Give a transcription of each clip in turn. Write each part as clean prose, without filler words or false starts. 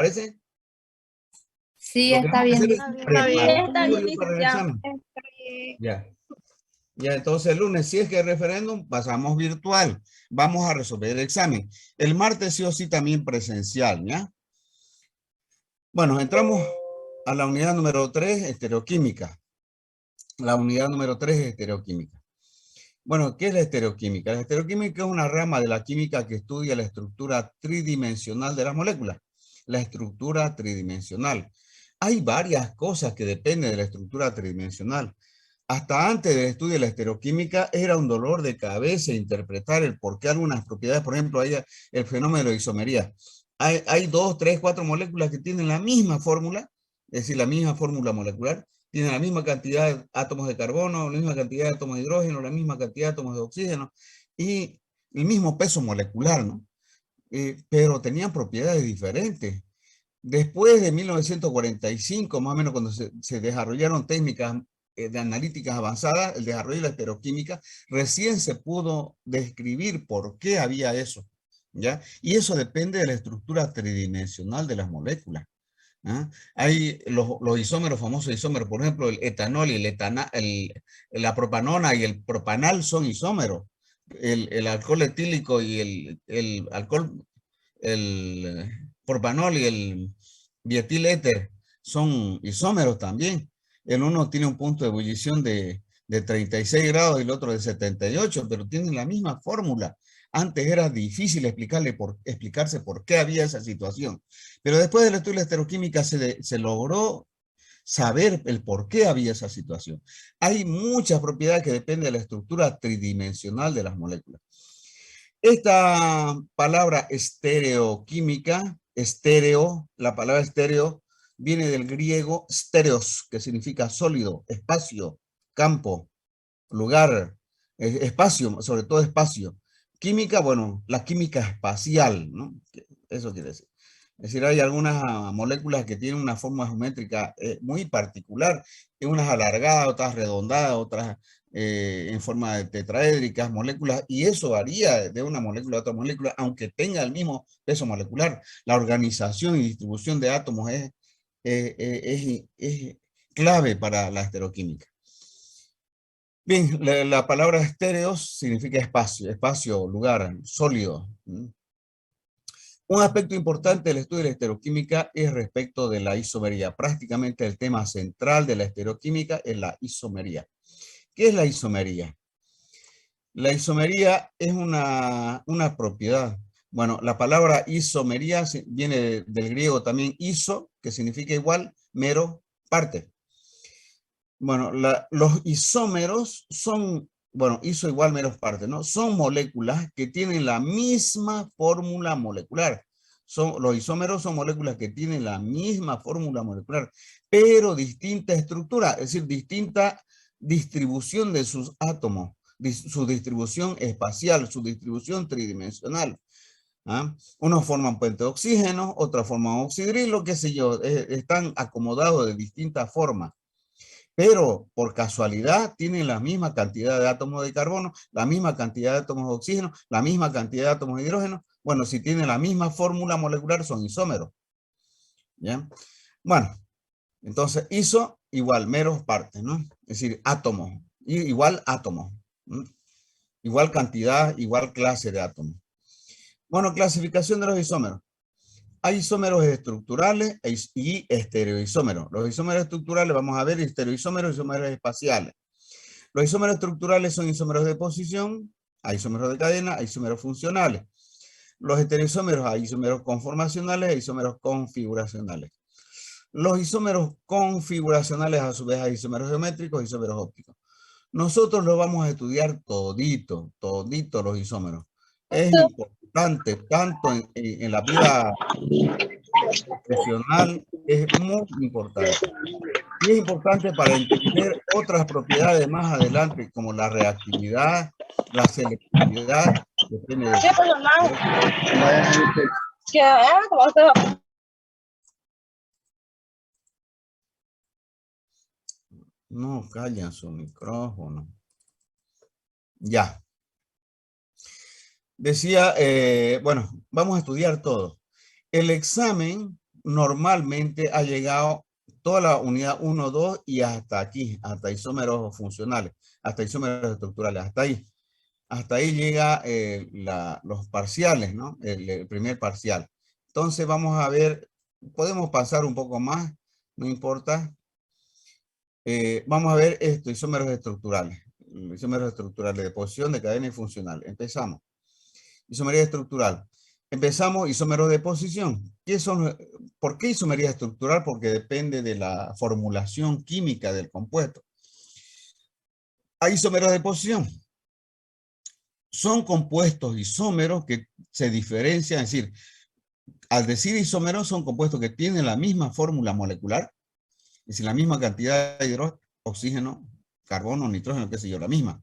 ¿Parece? Sí, Lo que está vamos a bien. hacer es Está bien, preparatorio para el licenciado. examen. Ya. Ya, entonces el lunes, si es que el referéndum, pasamos virtual. Vamos a resolver el examen. El martes sí o sí también presencial, ¿ya? Bueno, entramos a la unidad número 3, estereoquímica. La unidad número 3 es estereoquímica. Bueno, ¿qué es la estereoquímica? La estereoquímica es una rama de la química que estudia la estructura tridimensional de las moléculas. La estructura tridimensional. Hay varias cosas que dependen de la estructura tridimensional. Hasta antes del estudio de la estereoquímica era un dolor de cabeza interpretar el por qué algunas propiedades, por ejemplo, hay el fenómeno de isomería. Hay 2, 3, 4 moléculas que tienen la misma fórmula, es decir, la misma fórmula molecular, tienen la misma cantidad de átomos de carbono, la misma cantidad de átomos de hidrógeno, la misma cantidad de átomos de oxígeno y el mismo peso molecular, ¿no? Pero tenían propiedades diferentes. Después de 1945, más o menos cuando se desarrollaron técnicas de analíticas avanzadas, el desarrollo de la estereoquímica, recién se pudo describir por qué había eso, ¿ya? Y eso depende de la estructura tridimensional de las moléculas. ¿Ah? Hay los isómeros, famosos isómeros, por ejemplo, el etanol y la propanona y el propanal son isómeros. El alcohol etílico y el alcohol, el propanol y el dietil éter son isómeros también. El uno tiene un punto de ebullición de 36 grados y el otro de 78, pero tienen la misma fórmula. Antes era difícil explicarse por qué había esa situación. Pero después del estudio de la estereoquímica se logró saber el por qué había esa situación. Hay muchas propiedades que dependen de la estructura tridimensional de las moléculas. Esta palabra estereoquímica, la palabra estéreo viene del griego stereos, que significa sólido, espacio, campo, lugar, espacio, sobre todo espacio. Química, bueno, la química espacial, ¿no? Eso quiere decir. Es decir, hay algunas moléculas que tienen una forma geométrica muy particular, unas alargadas, otras redondadas, otras en forma de tetraédricas, moléculas, y eso varía de una molécula a otra molécula, aunque tenga el mismo peso molecular. La organización y distribución de átomos es clave para la estereoquímica. Bien, la palabra estéreos significa espacio, espacio, lugar, sólido. Un aspecto importante del estudio de la estereoquímica es respecto de la isomería. Prácticamente el tema central de la estereoquímica es la isomería. ¿Qué es la isomería? La isomería es una propiedad. Bueno, la palabra isomería viene del griego también iso, que significa igual, mero, parte. Bueno, los isómeros son, bueno, iso igual menos parte, ¿no? Son moléculas que tienen la misma fórmula molecular. Los isómeros son moléculas que tienen la misma fórmula molecular, pero distinta estructura, es decir, distinta distribución de sus átomos, su distribución espacial, su distribución tridimensional. ¿Ah? Unos forman puente de oxígeno, otros forman oxidrilo, qué sé yo, están acomodados de distintas formas. Pero por casualidad tienen la misma cantidad de átomos de carbono, la misma cantidad de átomos de oxígeno, la misma cantidad de átomos de hidrógeno. Bueno, si tienen la misma fórmula molecular son isómeros. ¿Ya? Bueno, entonces iso igual meros partes, ¿no? Es decir, átomos, igual átomos. Igual cantidad, igual clase de átomos. Bueno, clasificación de los isómeros. Hay isómeros estructurales y estereoisómeros. Los isómeros estructurales, vamos a ver, estereoisómeros y isómeros espaciales. Los isómeros estructurales son isómeros de posición, hay isómeros de cadena, hay isómeros funcionales. Los estereoisómeros hay isómeros conformacionales e isómeros configuracionales. Los isómeros configuracionales, a su vez, hay isómeros geométricos y isómeros ópticos. Nosotros lo vamos a estudiar todito los isómeros. Es importante, tanto en la vida profesional, es muy importante. Y es importante para entender otras propiedades más adelante, como la reactividad, la selectividad, depende de ¿Qué pasa, mamá? ¿Cómo está? No callan su micrófono. Ya. Decía, bueno, vamos a estudiar todo. El examen normalmente ha llegado toda la unidad 1, 2 y hasta aquí, hasta isómeros funcionales, hasta isómeros estructurales, hasta ahí. Hasta ahí llega los parciales, ¿no? El primer parcial. Entonces vamos a ver, podemos pasar un poco más, no importa. Vamos a ver esto, isómeros estructurales. Isómeros estructurales de posición, de cadena y funcional. Empezamos. Isomería estructural. Empezamos isómeros de posición. ¿Por qué isomería estructural? Porque depende de la formulación química del compuesto. Hay isómeros de posición. Son compuestos isómeros que se diferencian, es decir, al decir isómeros son compuestos que tienen la misma fórmula molecular, es decir, la misma cantidad de hidrógeno, oxígeno, carbono, nitrógeno, qué sé yo, la misma.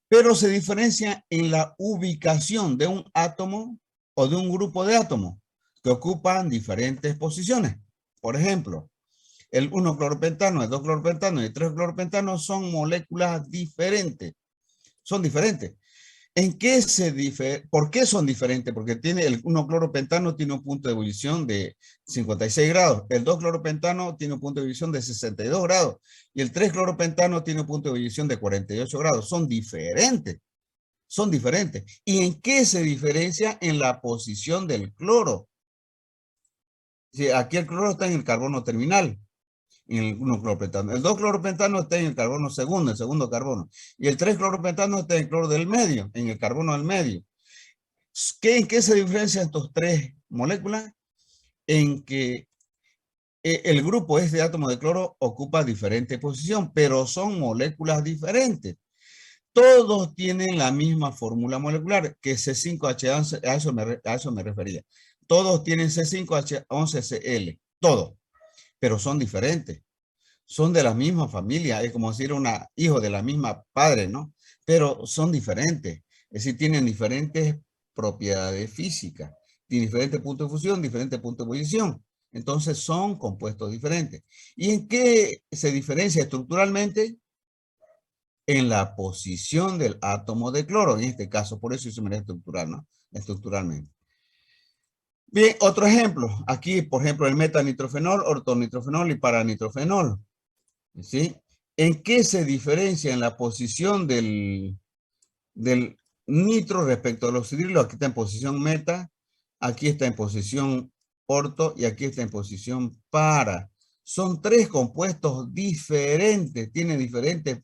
Pero se diferencia en la ubicación de un átomo o de un grupo de átomos que ocupan diferentes posiciones. Por ejemplo, el 1-cloropentano, el 2-cloropentano y el 3-cloropentano son moléculas diferentes. Son diferentes. ¿Por qué son diferentes? Porque el 1-cloropentano tiene un punto de ebullición de 56 grados, el 2-cloropentano tiene un punto de ebullición de 62 grados y el 3-cloropentano tiene un punto de ebullición de 48 grados. Son diferentes, son diferentes. ¿Y en qué se diferencia? En la posición del cloro. Sí, aquí el cloro está en el carbono terminal, en el 1-cloropentano. El 2-cloropentano está en el carbono segundo, el segundo carbono. Y el 3-cloropentano está en el cloro del medio, en el carbono del medio. ¿En qué se diferencian estas tres moléculas? En que el grupo este de átomos de cloro ocupa diferente posición, pero son moléculas diferentes. Todos tienen la misma fórmula molecular, que es C5H11, a eso me refería. Todos tienen C5H11Cl, todos, pero son diferentes. Son de la misma familia, es como decir hijo de la misma padre, ¿no? Pero son diferentes, es decir, tienen diferentes propiedades físicas, tienen diferentes puntos de fusión, diferentes puntos de ebullición. Entonces son compuestos diferentes. ¿Y en qué se diferencia estructuralmente? En la posición del átomo de cloro, en este caso, por eso isomería estructural, ¿no? Estructuralmente. Bien, otro ejemplo. Aquí, por ejemplo, el metanitrofenol, ortonitrofenol y paranitrofenol. ¿Sí? ¿En qué se diferencia en la posición del nitro respecto al oxidrilo? Aquí está en posición meta, aquí está en posición orto y aquí está en posición para. Son tres compuestos diferentes, tienen diferentes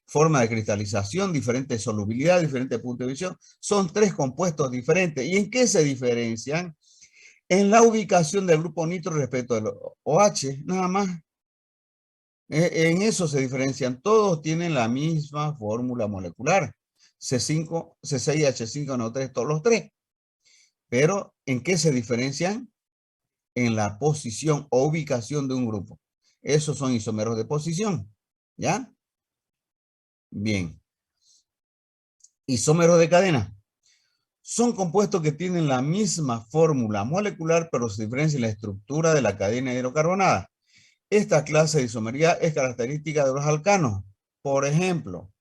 formas de cristalización, diferente solubilidad, diferente punto de visión. Son tres compuestos diferentes. ¿Y en qué se diferencian? En la ubicación del grupo nitro respecto al OH, nada más. En eso se diferencian. Todos tienen la misma fórmula molecular. C5, C6H5NO3, todos los tres. Pero, ¿en qué se diferencian? En la posición o ubicación de un grupo. Esos son isómeros de posición. ¿Ya? Bien. Isómeros de cadena. Son compuestos que tienen la misma fórmula molecular, pero se diferencian en la estructura de la cadena hidrocarbonada. Esta clase de isomería es característica de los alcanos. Por ejemplo,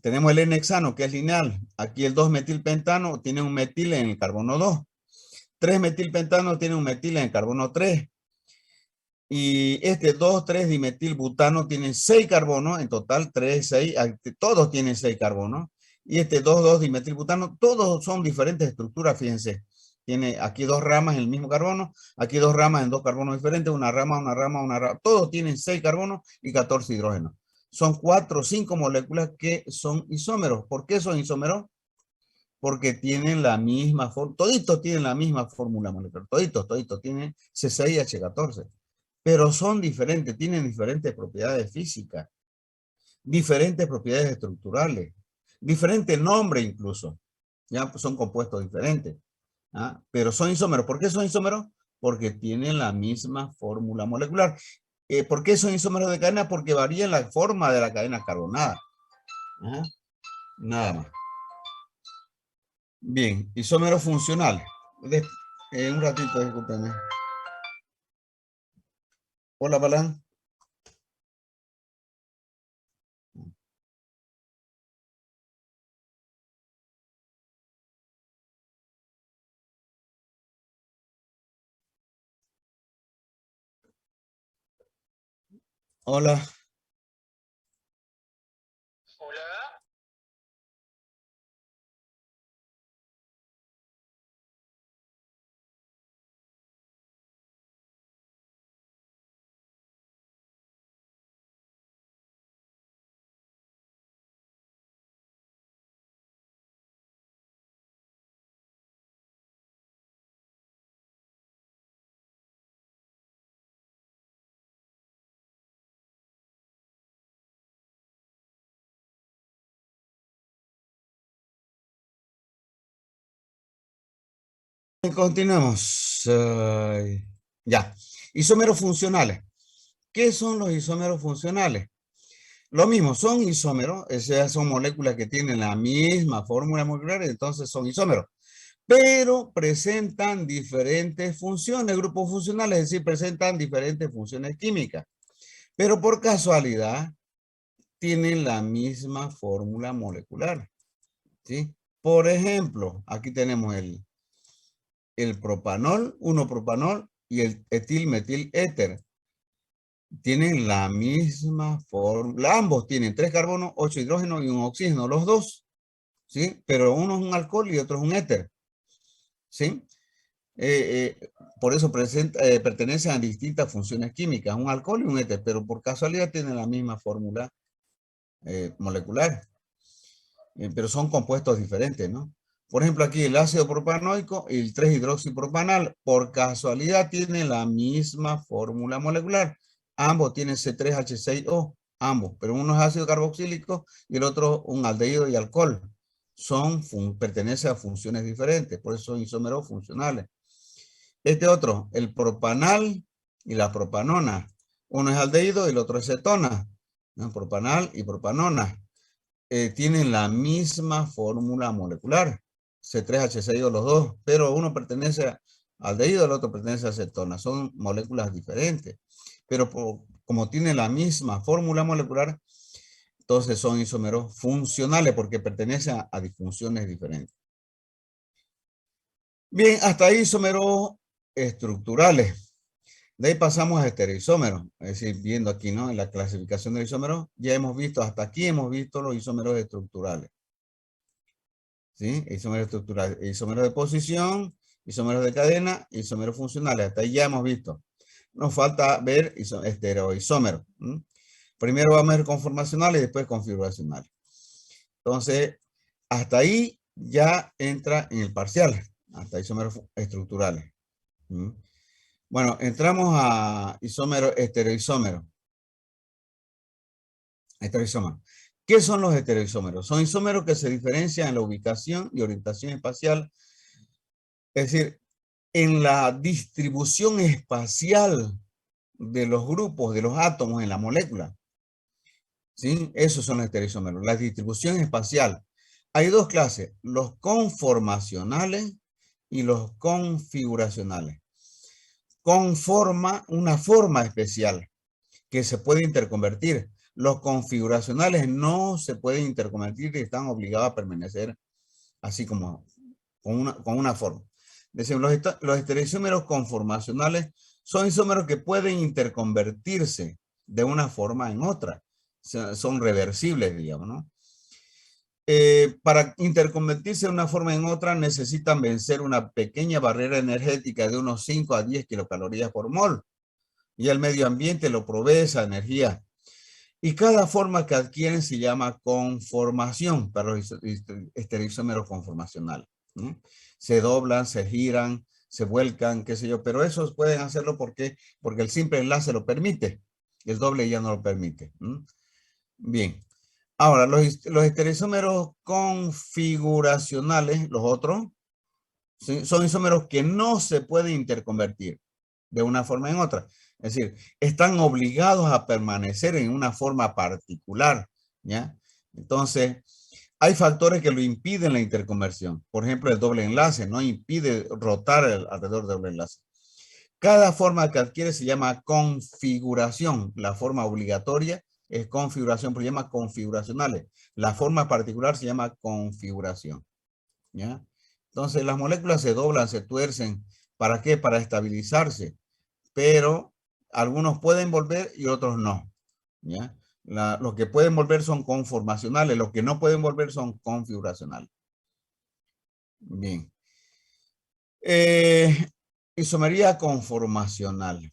tenemos el N-hexano, que es lineal. Aquí el 2-metilpentano tiene un metil en el carbono 2. 3-metilpentano tiene un metil en el carbono 3. Y este 2,3-dimetilbutano tiene 6 carbonos, en total 3, 6, todos tienen 6 carbonos. Y este 2,2-dimetilbutano, todos son diferentes estructuras, fíjense. Tiene aquí dos ramas en el mismo carbono, aquí dos ramas en dos carbonos diferentes, una rama, una rama, una rama. Todos tienen 6 carbonos y 14 hidrógenos. Son 4 o 5 moléculas que son isómeros. ¿Por qué son isómeros? Porque tienen la misma fórmula, toditos tienen la misma fórmula molecular, toditos tienen C6H14, pero son diferentes, tienen diferentes propiedades físicas, diferentes propiedades estructurales, diferente nombre incluso, ya son compuestos diferentes, ¿ah? Pero son isómeros. ¿Por qué son isómeros? Porque tienen la misma fórmula molecular. ¿Por qué son isómeros de cadena? Porque varían la forma de la cadena carbonada. ¿Ah? Nada más. Bien, isómeros funcionales. Un ratito, discúlpenme. Hola, Balán. Hola. Hola. Continuemos. Ya. Isómeros funcionales. ¿Qué son los isómeros funcionales? Lo mismo, son isómeros, esas son moléculas que tienen la misma fórmula molecular, entonces son isómeros, pero presentan diferentes funciones, grupos funcionales, es decir, presentan diferentes funciones químicas, pero por casualidad tienen la misma fórmula molecular, ¿sí? Por ejemplo, aquí tenemos el propanol, 1-propanol y el etil-metil-éter. Tienen la misma fórmula, ambos tienen 3 carbonos, 8 hidrógenos y un oxígeno, los dos, ¿sí? Pero uno es un alcohol y otro es un éter, ¿sí? Por eso pertenecen a distintas funciones químicas, un alcohol y un éter, pero por casualidad tienen la misma fórmula molecular, pero son compuestos diferentes, ¿no? Por ejemplo, aquí el ácido propanoico y el 3-hidroxipropanal, por casualidad tienen la misma fórmula molecular. Ambos tienen C3H6O, ambos, pero uno es ácido carboxílico y el otro un aldehído y alcohol. Pertenecen a funciones diferentes, por eso son isómeros funcionales. Este otro, el propanal y la propanona. Uno es aldehído y el otro es cetona, ¿no? Propanal y propanona. Tienen la misma fórmula molecular, C3H6O los dos, pero uno pertenece al aldehído, el otro pertenece a cetona. Son moléculas diferentes, pero como tienen la misma fórmula molecular, entonces son isómeros funcionales porque pertenecen a disfunciones diferentes. Bien, hasta ahí isómeros estructurales. De ahí pasamos a estereoisómeros, es decir, viendo aquí, ¿no? En la clasificación de isómeros, ya hemos visto, hasta aquí hemos visto los isómeros estructurales. ¿Sí? Isómeros estructurales, isómeros de posición, isómeros de cadena, isómeros funcionales. Hasta ahí ya hemos visto. Nos falta ver estereoisómeros. Primero vamos a ver conformacionales y después configuracionales. Entonces, hasta ahí ya entra en el parcial, hasta isómeros estructurales. Bueno, entramos a isómeros, estereoisómeros. Estereoisómeros. ¿Qué son los estereoisómeros? Son isómeros que se diferencian en la ubicación y orientación espacial, es decir, en la distribución espacial de los grupos, de los átomos en la molécula. ¿Sí? Esos son los estereoisómeros, la distribución espacial. Hay dos clases, los conformacionales y los configuracionales. Conforma una forma especial que se puede interconvertir. Los configuracionales no se pueden interconvertir y están obligados a permanecer así como con una forma. Decimos, los estereoisómeros conformacionales son isómeros que pueden interconvertirse de una forma en otra. Son reversibles, digamos, ¿no? Para interconvertirse de una forma en otra necesitan vencer una pequeña barrera energética de unos 5 a 10 kilocalorías por mol. Y el medio ambiente lo provee esa energía. Y cada forma que adquieren se llama conformación para los estereoisómeros conformacionales. Se doblan, se giran, se vuelcan, qué sé yo, pero esos pueden hacerlo porque el simple enlace lo permite. El doble ya no lo permite. Bien. Ahora, los estereoisómeros configuracionales, los otros, ¿sí? Son isómeros que no se pueden interconvertir de una forma en otra. Es decir, están obligados a permanecer en una forma particular, ¿ya? Entonces, hay factores que lo impiden la interconversión. Por ejemplo, el doble enlace no impide rotar alrededor del doble enlace. Cada forma que adquiere se llama configuración. La forma obligatoria es configuración, pero se llama configuracionales. La forma particular se llama configuración, ¿ya? Entonces, las moléculas se doblan, se tuercen. ¿Para qué? Para estabilizarse. Pero algunos pueden volver y otros no. ¿ya? Los que pueden volver son conformacionales, los que no pueden volver son configuracionales. Bien. Isomería conformacional.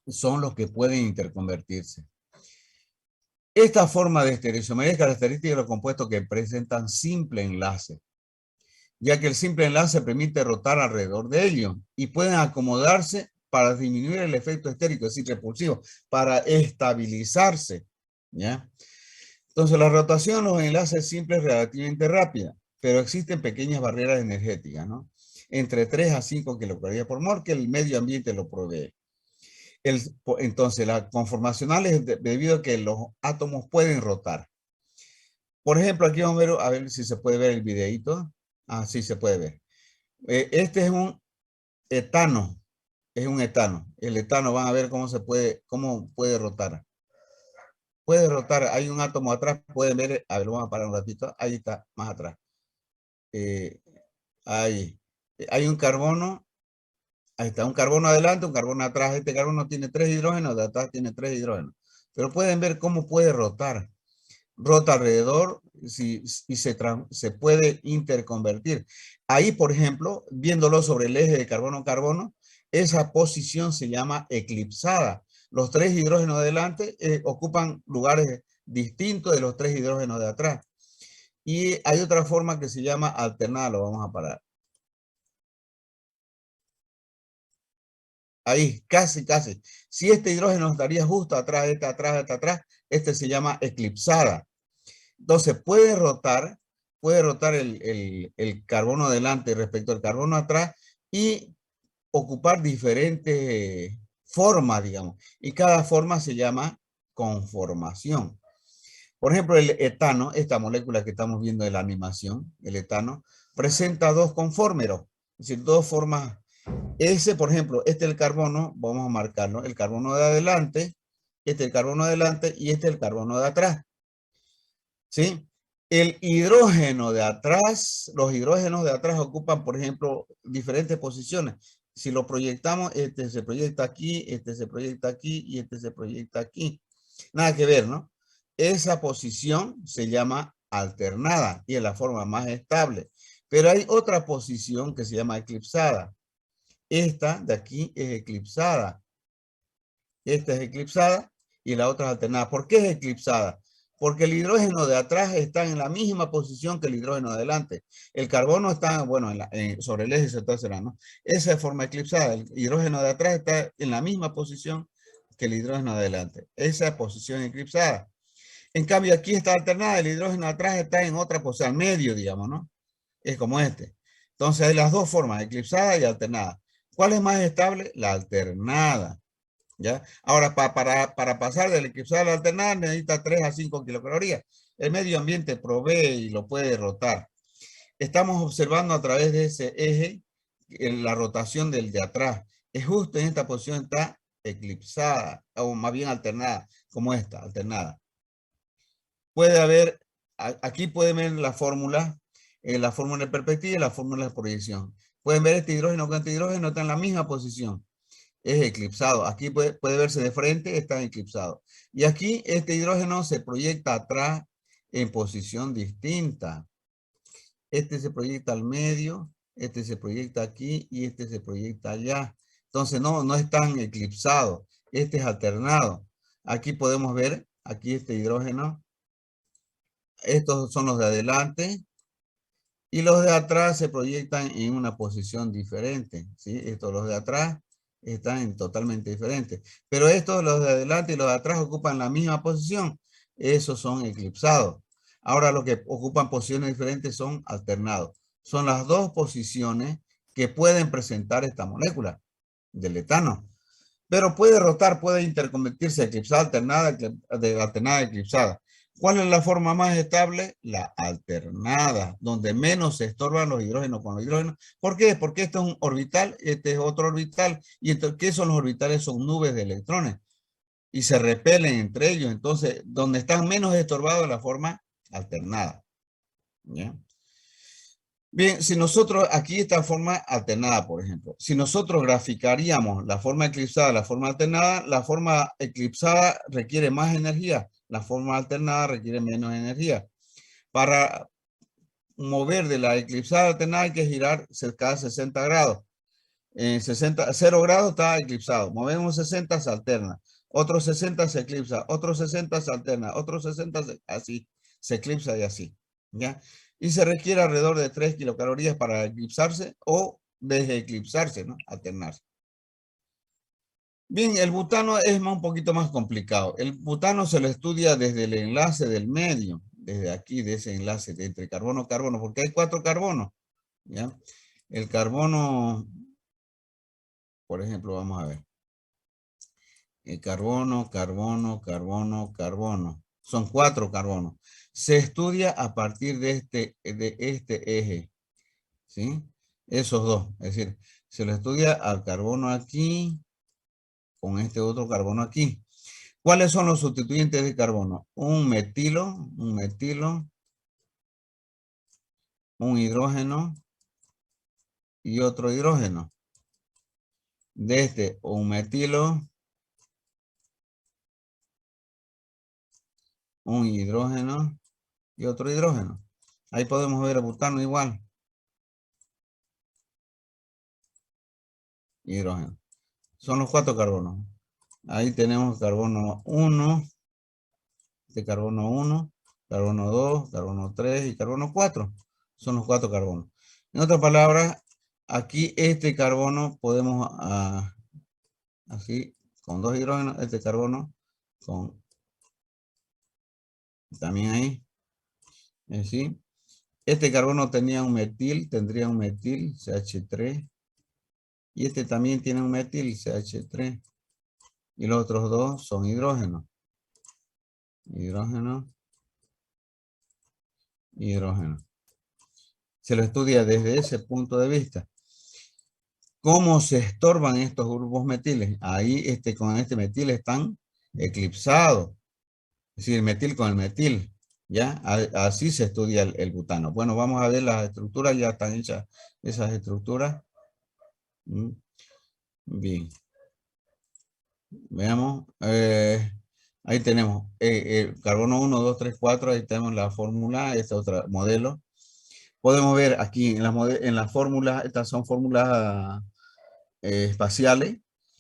Son los que pueden interconvertirse. Esta forma de estereoisomería es característica de los compuestos que presentan simple enlace, ya que el simple enlace permite rotar alrededor de ellos y pueden acomodarse para disminuir el efecto estérico, es decir, repulsivo, para estabilizarse, ¿ya? Entonces, la rotación de los enlaces simples es relativamente rápida, pero existen pequeñas barreras energéticas, ¿no? Entre 3 a 5 kilocalorías por mol que el medio ambiente lo provee. Entonces, la conformacional es debido a que los átomos pueden rotar. Por ejemplo, aquí vamos a ver si se puede ver el videito. Ah, sí se puede ver. Este es un etano. Es un etano. El etano, van a ver cómo puede rotar. Puede rotar. Hay un átomo atrás. Pueden ver. A ver, vamos a parar un ratito. Ahí está, más atrás. Ahí. Hay un carbono. Ahí está, un carbono adelante, un carbono atrás. Este carbono tiene 3 hidrógenos, de atrás tiene 3 hidrógenos. Pero pueden ver cómo puede rotar. Rota alrededor y se puede interconvertir. Ahí, por ejemplo, viéndolo sobre el eje de carbono-carbono, esa posición se llama eclipsada. Los 3 hidrógenos de adelante ocupan lugares distintos de los 3 hidrógenos de atrás. Y hay otra forma que se llama alternada, lo vamos a parar. Ahí, casi. Si este hidrógeno estaría justo atrás, este se llama eclipsada. Entonces puede rotar el carbono adelante respecto al carbono atrás y ocupar diferentes formas, digamos. Y cada forma se llama conformación. Por ejemplo, el etano, esta molécula que estamos viendo en la animación, el etano, presenta 2 conformeros, es decir, 2 formas. Ese, por ejemplo, este es el carbono, vamos a marcarlo, el carbono de adelante, este es el carbono de adelante y este es el carbono de atrás. ¿Sí? El hidrógeno de atrás, los hidrógenos de atrás ocupan, por ejemplo, diferentes posiciones. Si lo proyectamos, este se proyecta aquí, este se proyecta aquí y este se proyecta aquí. Nada que ver, ¿no? Esa posición se llama alternada y es la forma más estable. Pero hay otra posición que se llama eclipsada. Esta de aquí es eclipsada. Esta es eclipsada y la otra es alternada. ¿Por qué es eclipsada? Porque el hidrógeno de atrás está en la misma posición que el hidrógeno de adelante. El carbono está, bueno, sobre el eje se está cerrando. Esa es forma eclipsada. El hidrógeno de atrás está en la misma posición que el hidrógeno de adelante. Esa es posición eclipsada. En cambio, aquí está alternada. El hidrógeno de atrás está en otra posición, al medio, digamos, ¿no? Es como este. Entonces hay las dos formas, eclipsada y alternada. ¿Cuál es más estable? La alternada. ¿Ya? Ahora, para pasar del eclipsada a la alternada necesita 3 a 5 kilocalorías. El medio ambiente provee y lo puede rotar. Estamos observando a través de ese eje la rotación del de atrás. Es justo en esta posición está eclipsada, o más bien alternada, como esta, alternada. Puede haber, aquí pueden ver la fórmula de perspectiva y la fórmula de proyección. Pueden ver este hidrógeno con este hidrógeno está en la misma posición. Es eclipsado. Aquí puede verse de frente, está eclipsado. Y aquí este hidrógeno se proyecta atrás en posición distinta. Este se proyecta al medio, este se proyecta aquí y este se proyecta allá. Entonces no están eclipsados. Este es alternado. Aquí podemos ver, aquí este hidrógeno. Estos son los de adelante. Y los de atrás se proyectan en una posición diferente. ¿Sí? Estos, los de atrás, están totalmente diferentes. Pero estos, los de adelante y los de atrás, ocupan la misma posición. Esos son eclipsados. Ahora los que ocupan posiciones diferentes son alternados. Son las dos posiciones que pueden presentar esta molécula del etano. Pero puede rotar, puede interconvertirse eclipsada, alternada, eclipsada. ¿Cuál es la forma más estable? La alternada, donde menos se estorban los hidrógenos con los hidrógenos. ¿Por qué? Porque este es un orbital, este es otro orbital. ¿Y entonces qué son los orbitales? Son nubes de electrones. Y se repelen entre ellos. Entonces, donde están menos estorbados, la forma alternada. ¿Ya? Bien, si nosotros, aquí esta forma alternada, por ejemplo, si nosotros graficaríamos la forma eclipsada, la forma eclipsada requiere más energía, la forma alternada requiere menos energía. Para mover de la eclipsada alternada hay que girar cada 60 grados. En 0 grados está eclipsado. Movemos 60, se alterna. Otros 60 se eclipsa. Otros 60 se alterna. Otros 60 así. Se eclipsa y así. ¿Ya? Y se requiere alrededor de 3 kilocalorías para eclipsarse o deseclipsarse, ¿no? Alternarse. Bien, el butano es un poquito más complicado. El butano se lo estudia desde el enlace del medio. Desde aquí, de ese enlace de entre carbono-carbono, porque hay 4 carbonos. ¿Ya? El carbono, por ejemplo, vamos a ver. El carbono, carbono, carbono, carbono. Son 4 carbonos. Se estudia a partir de este eje. ¿Sí? Esos dos. Es decir, se lo estudia al carbono aquí con este otro carbono aquí. ¿Cuáles son los sustituyentes de carbono? Un metilo, un hidrógeno y otro hidrógeno. De este, un metilo, un hidrógeno y otro hidrógeno. Ahí podemos ver el butano igual. Hidrógeno. Son los 4 carbonos. Ahí tenemos carbono 1, carbono 1, carbono 2, carbono 3 y carbono 4. Son los 4 carbonos. En otras palabras, aquí este carbono podemos, así, con 2 hidrógenos, este carbono con, también ahí, ¿sí? Este carbono tendría un metil, CH3. Y este también tiene un metil, CH3. Y los otros dos son hidrógenos. Hidrógeno. Hidrógeno. Se lo estudia desde ese punto de vista. ¿Cómo se estorban estos grupos metiles? Ahí con este metil están eclipsados. Es decir, el metil con el metil. ¿Ya? Así se estudia el butano. Bueno, vamos a ver las estructuras. Ya están hechas esas estructuras. Bien. Veamos. Ahí tenemos carbono 1, 2, 3, 4. Ahí tenemos la fórmula. Este otro modelo. Podemos ver aquí en las fórmulas. Estas son fórmulas espaciales.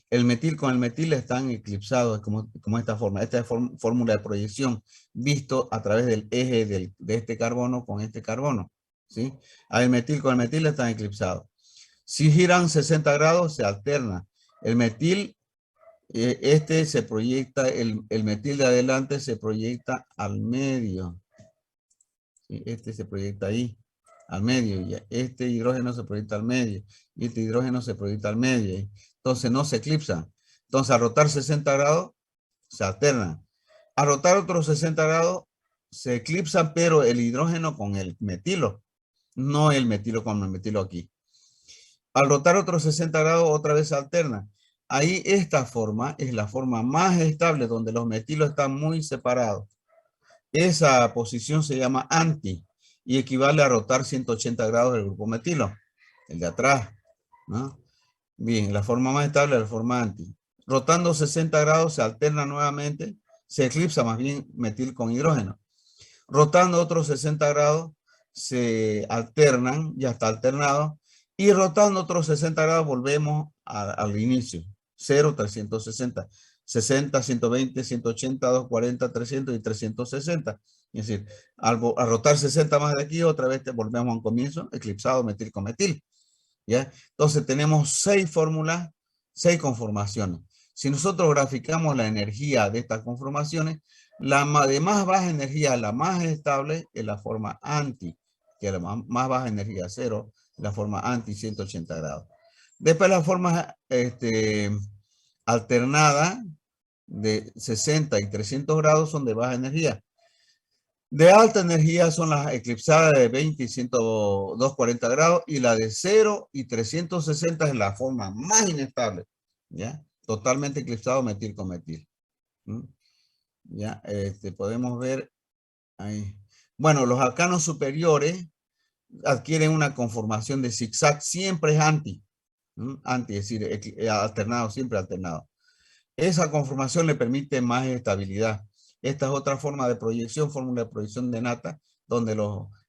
El metil con el metil están eclipsados como esta forma. Esta es fórmula de proyección visto a través del eje de este carbono con este carbono. ¿Sí? El metil con el metil están eclipsados. Si giran 60 grados, se alterna. El metil, se proyecta, el metil de adelante se proyecta al medio. ¿Sí? Este se proyecta ahí, al medio. Y este hidrógeno se proyecta al medio. Y este hidrógeno se proyecta al medio. Entonces no se eclipsan. Entonces al rotar 60 grados, se alternan. Al rotar otros 60 grados, se eclipsan, pero el hidrógeno con el metilo. No el metilo con el metilo aquí. Al rotar otros 60 grados, otra vez se alterna. Ahí esta forma es la forma más estable, donde los metilos están muy separados. Esa posición se llama anti y equivale a rotar 180 grados del grupo metilo, el de atrás, ¿no? Bien, la forma más estable es la forma anti. Rotando 60 grados se alterna nuevamente, se eclipsa más bien metil con hidrógeno. Rotando otros 60 grados se alternan, ya está alternado. Y rotando otros 60 grados volvemos al inicio. 0, 360. 60, 120, 180, 240, 300 y 360. Es decir, al rotar 60 más de aquí, otra vez volvemos a un comienzo, eclipsado, metil con metil. ¿Ya? Entonces tenemos 6 fórmulas, 6 conformaciones. Si nosotros graficamos la energía de estas conformaciones, la de más baja energía, la más estable, es la forma anti, que es la más baja energía, 0, la forma anti 180 grados. Después la forma alternada de 60 y 300 grados son de baja energía. De alta energía son las eclipsadas de 20 y 240 grados, y la de 0 y 360 es la forma más inestable, ¿ya? Totalmente eclipsado metil con metil. Ya, podemos ver ahí. Bueno, los alcanos superiores adquieren una conformación de zigzag, siempre es anti. Anti, es decir, alternado, siempre alternado. Esa conformación le permite más estabilidad. Esta es otra forma de proyección, fórmula de proyección de Nata, donde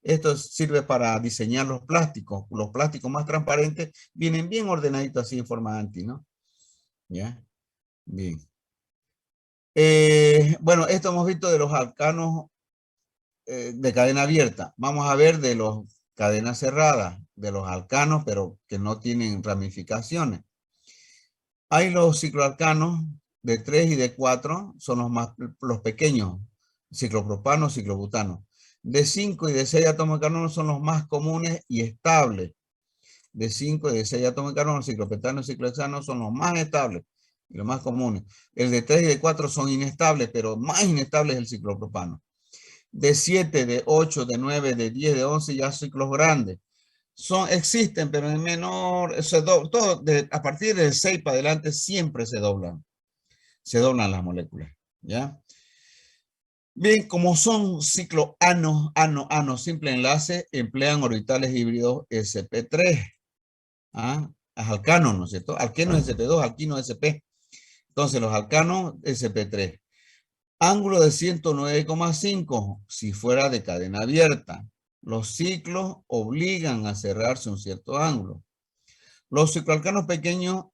esto sirve para diseñar los plásticos. Los plásticos más transparentes vienen bien ordenaditos así en forma anti, ¿no? ¿Ya? Bien. Bueno, esto hemos visto de los alcanos de cadena abierta. Vamos a ver de los cadenas cerradas, de los alcanos, pero que no tienen ramificaciones. Hay los cicloalcanos de 3 y de 4, son los pequeños, ciclopropano, ciclobutano. De 5 y de 6 átomos de carbono son los más comunes y estables. De 5 y de 6 átomos de carbono, ciclopentano y ciclohexano son los más estables y los más comunes. El de 3 y de 4 son inestables, pero más inestable es el ciclopropano. De 7, de 8, de 9, de 10, de 11 ya ciclos grandes. Existen, pero en menor, a partir del 6 para adelante siempre se doblan las moléculas, ¿ya? Bien, como son ciclo ano, simple enlace, emplean orbitales híbridos sp3. ¿Ah? Es alcano, ¿no es cierto? Alqueno es sp2, alquino es sp. Entonces, los alcanos sp3. Ángulo de 109,5 si fuera de cadena abierta. Los ciclos obligan a cerrarse un cierto ángulo. Los cicloalcanos pequeños,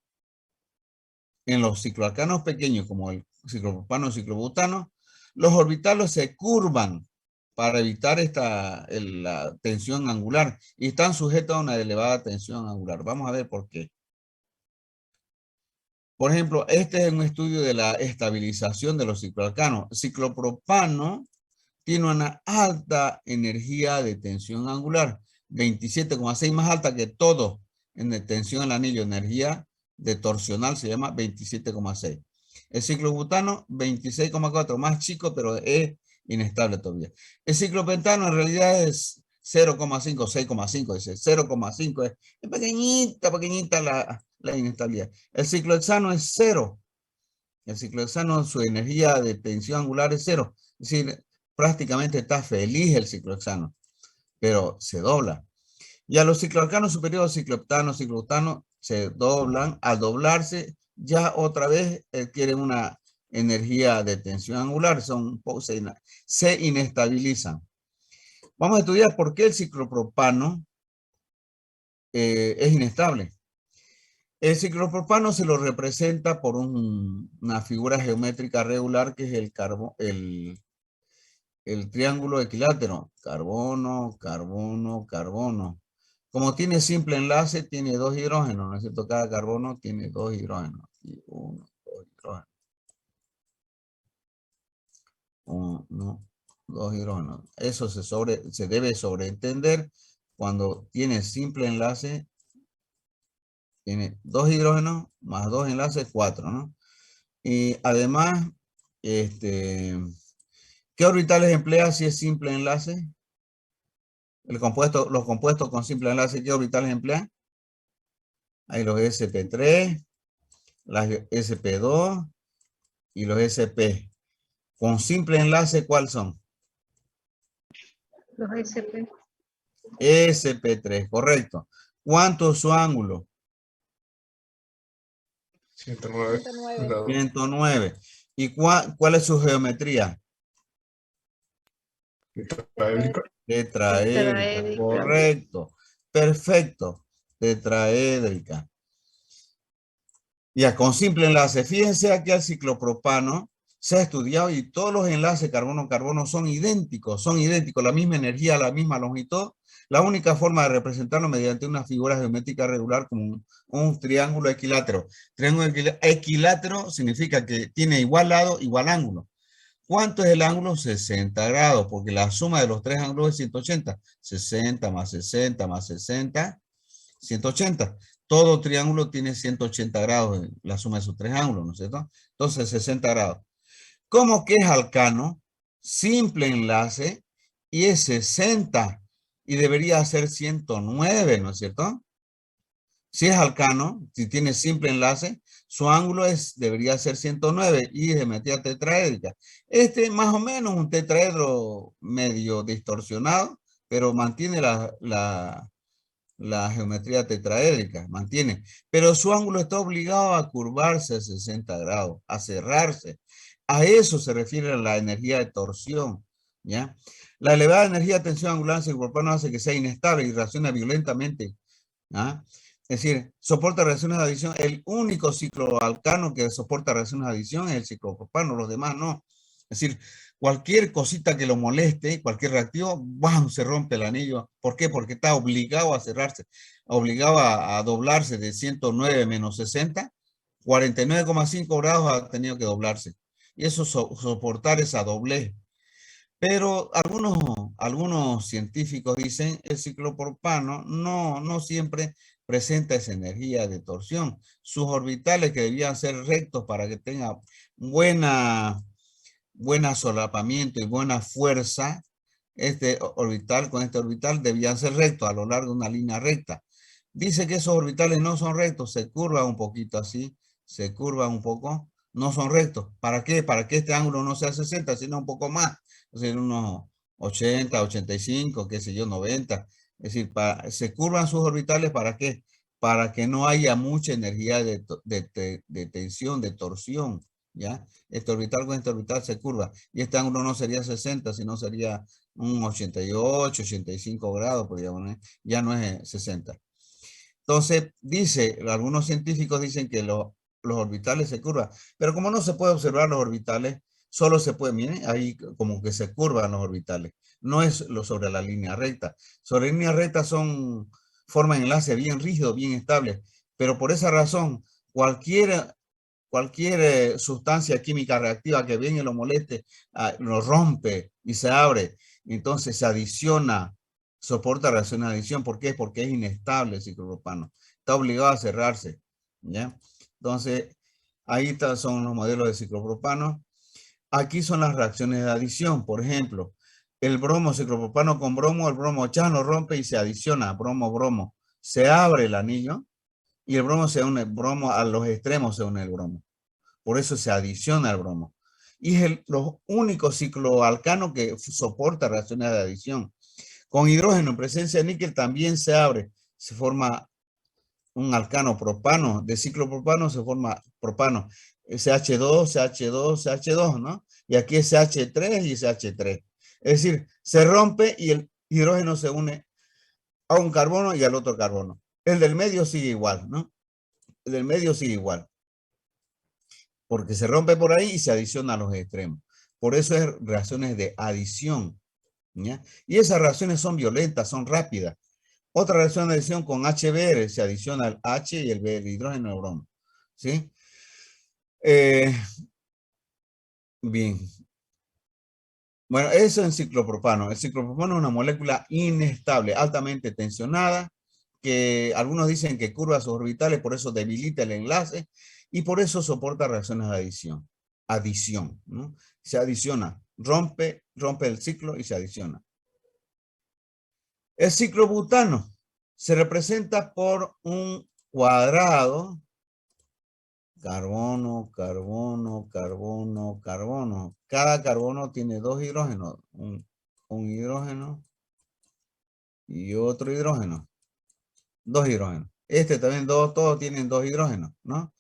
en los cicloalcanos pequeños como el ciclopropano y ciclobutano, los orbitales se curvan para evitar la tensión angular y están sujetos a una elevada tensión angular. Vamos a ver por qué. Por ejemplo, este es un estudio de la estabilización de los cicloalcanos. El ciclopropano tiene una alta energía de tensión angular, 27,6, más alta que todo en tensión al anillo, energía de torsional se llama 27,6. El ciclobutano 26,4, más chico, pero es inestable todavía. El ciclopentano en realidad es 0,5, 6,5, dice 0,5 es pequeñita la inestabilidad. El ciclohexano es 0. El ciclohexano, su energía de tensión angular es 0. Es decir, prácticamente está feliz el ciclohexano, pero se dobla. Y a los cicloalcanos superiores, cicloptano, ciclobutano, se doblan. Al doblarse, ya otra vez adquieren una energía de tensión angular, se inestabilizan. Vamos a estudiar por qué el ciclopropano es inestable. El ciclopropano se lo representa por una figura geométrica regular que es el triángulo equilátero. Carbono, carbono, carbono. Como tiene simple enlace, tiene 2 hidrógenos, ¿no es cierto? Cada carbono tiene 2 hidrógenos. Y 1, 2 hidrógenos. 1, 2 hidrógenos. Eso se debe sobreentender cuando tiene simple enlace. Tiene 2 hidrógenos más 2 enlaces, 4, ¿no? Y además, ¿qué orbitales emplea si es simple enlace? Los compuestos con simple enlace, ¿qué orbitales emplean? Hay los sp3, las sp2 y los sp. Con simple enlace, ¿cuáles son? Los SP. sp3, correcto. ¿Cuánto es su ángulo? 109. 109. ¿Y cuál es su geometría? Tetraédrica. Tetraédrica, correcto. Perfecto. Tetraédrica. Ya, con simple enlace. Fíjense aquí al ciclopropano. Se ha estudiado y todos los enlaces carbono-carbono son idénticos, la misma energía, la misma longitud. La única forma de representarlo mediante una figura geométrica regular como un triángulo equilátero. Triángulo equilátero significa que tiene igual lado, igual ángulo. ¿Cuánto es el ángulo? 60 grados, porque la suma de los tres ángulos es 180. 60 más 60 más 60, 180. Todo triángulo tiene 180 grados, la suma de sus tres ángulos, ¿no es cierto? Entonces, 60 grados. Como que es alcano, simple enlace, y es 60, y debería ser 109, ¿no es cierto? Si es alcano, si tiene simple enlace, su ángulo debería ser 109 y es geometría tetraédrica. Más o menos un tetraedro medio distorsionado, pero mantiene la geometría tetraédrica, mantiene. Pero su ángulo está obligado a curvarse a 60 grados, a cerrarse. A eso se refiere la energía de torsión, ¿ya? La elevada energía de tensión angular en ciclopropano hace que sea inestable y reacciona violentamente, ¿ah? Es decir, soporta reacciones de adición. El único cicloalcano que soporta reacciones de adición es el ciclopropano, los demás no. Es decir, cualquier cosita que lo moleste, cualquier reactivo, ¡bam!, se rompe el anillo. ¿Por qué? Porque está obligado a cerrarse, obligado a doblarse de 109 menos 60, 49,5 grados ha tenido que doblarse. Y eso soportar esa doblez. Pero algunos científicos dicen el ciclopropano no siempre presenta esa energía de torsión. Sus orbitales, que debían ser rectos para que tenga buena solapamiento y buena fuerza, con este orbital debían ser rectos a lo largo de una línea recta. Dice que esos orbitales no son rectos, se curvan un poquito así, se curvan un poco, no son rectos. ¿Para qué? Para que este ángulo no sea 60, sino un poco más, o sea, unos 80, 85, qué sé yo, 90. Es decir, se curvan sus orbitales, ¿para qué? Para que no haya mucha energía de tensión, de torsión, ¿ya? Este orbital con este orbital se curva, y este ángulo no sería 60, sino sería un 88, 85 grados, podríamos poner, ya no es 60. Entonces, algunos científicos dicen que los orbitales se curvan, pero como no se puede observar los orbitales, solo se puede, miren, ahí como que se curvan los orbitales. No es sobre la línea recta. Sobre la línea recta forman enlaces bien rígidos, bien estables, pero por esa razón, cualquier sustancia química reactiva que venga y lo moleste, lo rompe y se abre. Entonces se adiciona, soporta reacción de adición. ¿Por qué? Porque es inestable el ciclopropano. Está obligado a cerrarse, ¿ya? Entonces, ahí son los modelos de ciclopropano. Aquí son las reacciones de adición. Por ejemplo, el bromo, ciclopropano con bromo, el bromo lo rompe y se adiciona, bromo. Se abre el anillo y el bromo se une, a los extremos se une el bromo. Por eso se adiciona el bromo. Y es los únicos cicloalcanos que soporta reacciones de adición. Con hidrógeno en presencia de níquel también se abre. Se forma un alcano propano. De ciclopropano se forma propano. CH2, CH2, CH2, ¿no? Y aquí es CH3 y CH3. Es decir, se rompe y el hidrógeno se une a un carbono y al otro carbono. El del medio sigue igual, ¿no? El del medio sigue igual, porque se rompe por ahí y se adiciona a los extremos. Por eso es reacciones de adición, ¿ya? Y esas reacciones son violentas, son rápidas. Otra reacción de adición con HBr, se adiciona el H y el B, el hidrógeno y el bromo, ¿sí? Bien. Bueno, eso en ciclopropano. El ciclopropano es una molécula inestable, altamente tensionada, que algunos dicen que curva sus orbitales, por eso debilita el enlace y por eso soporta reacciones de adición. Adición, ¿no? Se adiciona, rompe el ciclo y se adiciona. El ciclobutano se representa por un cuadrado, carbono, carbono, carbono, carbono. Cada carbono tiene dos hidrógenos, un hidrógeno y otro hidrógeno. Dos hidrógenos. Este también, todos tienen dos hidrógenos, ¿no?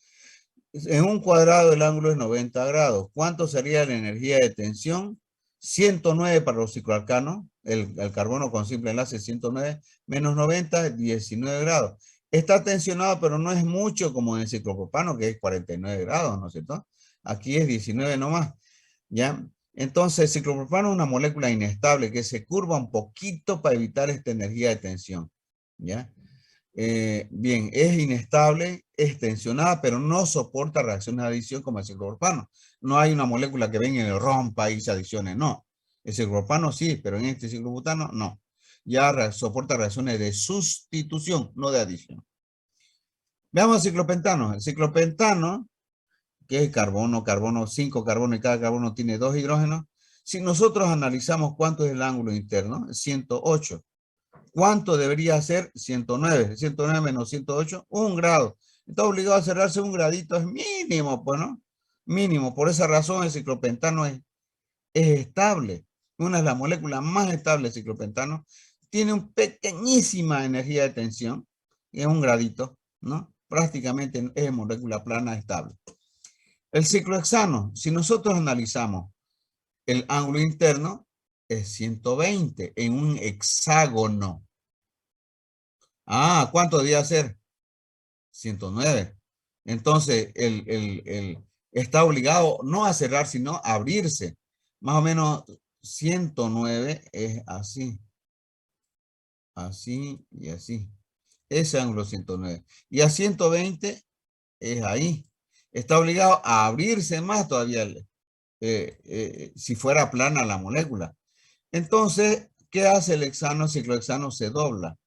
En un cuadrado el ángulo es 90 grados. ¿Cuánto sería la energía de tensión? 109 para los cicloalcanos. El carbono con simple enlace 109 menos 90, 19 grados. Está tensionado, pero no es mucho como en el ciclopropano, que es 49 grados, ¿no es cierto? Aquí es 19 nomás, ¿ya? Entonces, el ciclopropano es una molécula inestable que se curva un poquito para evitar esta energía de tensión, ¿ya? Bien, es inestable, es tensionada, pero no soporta reacciones de adición como el ciclopropano. No hay una molécula que venga y lo rompa y se adicione, no. El ciclopropano sí, pero en este ciclobutano no. Ya soporta reacciones de sustitución, no de adición. Veamos el ciclopentano. El ciclopentano, que es carbono, 5 carbonos y cada carbono tiene 2 hidrógenos. Si nosotros analizamos cuánto es el ángulo interno, 108. ¿Cuánto debería ser? 109. 109 menos 108, 1 grado. Está obligado a cerrarse un gradito, es mínimo, pues, ¿no? Mínimo. Por esa razón el ciclopentano es estable. Una de las moléculas más estables del ciclopentano. tiene una pequeñísima energía de tensión, es un gradito, ¿no? Prácticamente es molécula plana estable. El ciclohexano, si nosotros analizamos el ángulo interno, es 120 en un hexágono. Ah, ¿cuánto debía ser? 109. Entonces, está obligado no a cerrar, sino a abrirse. Más o menos 109 es así. Así y así. Ese ángulo 109. Y a 120 es ahí. Está obligado a abrirse más todavía si fuera plana la molécula. Entonces, ¿qué hace el hexano? El ciclohexano se dobla.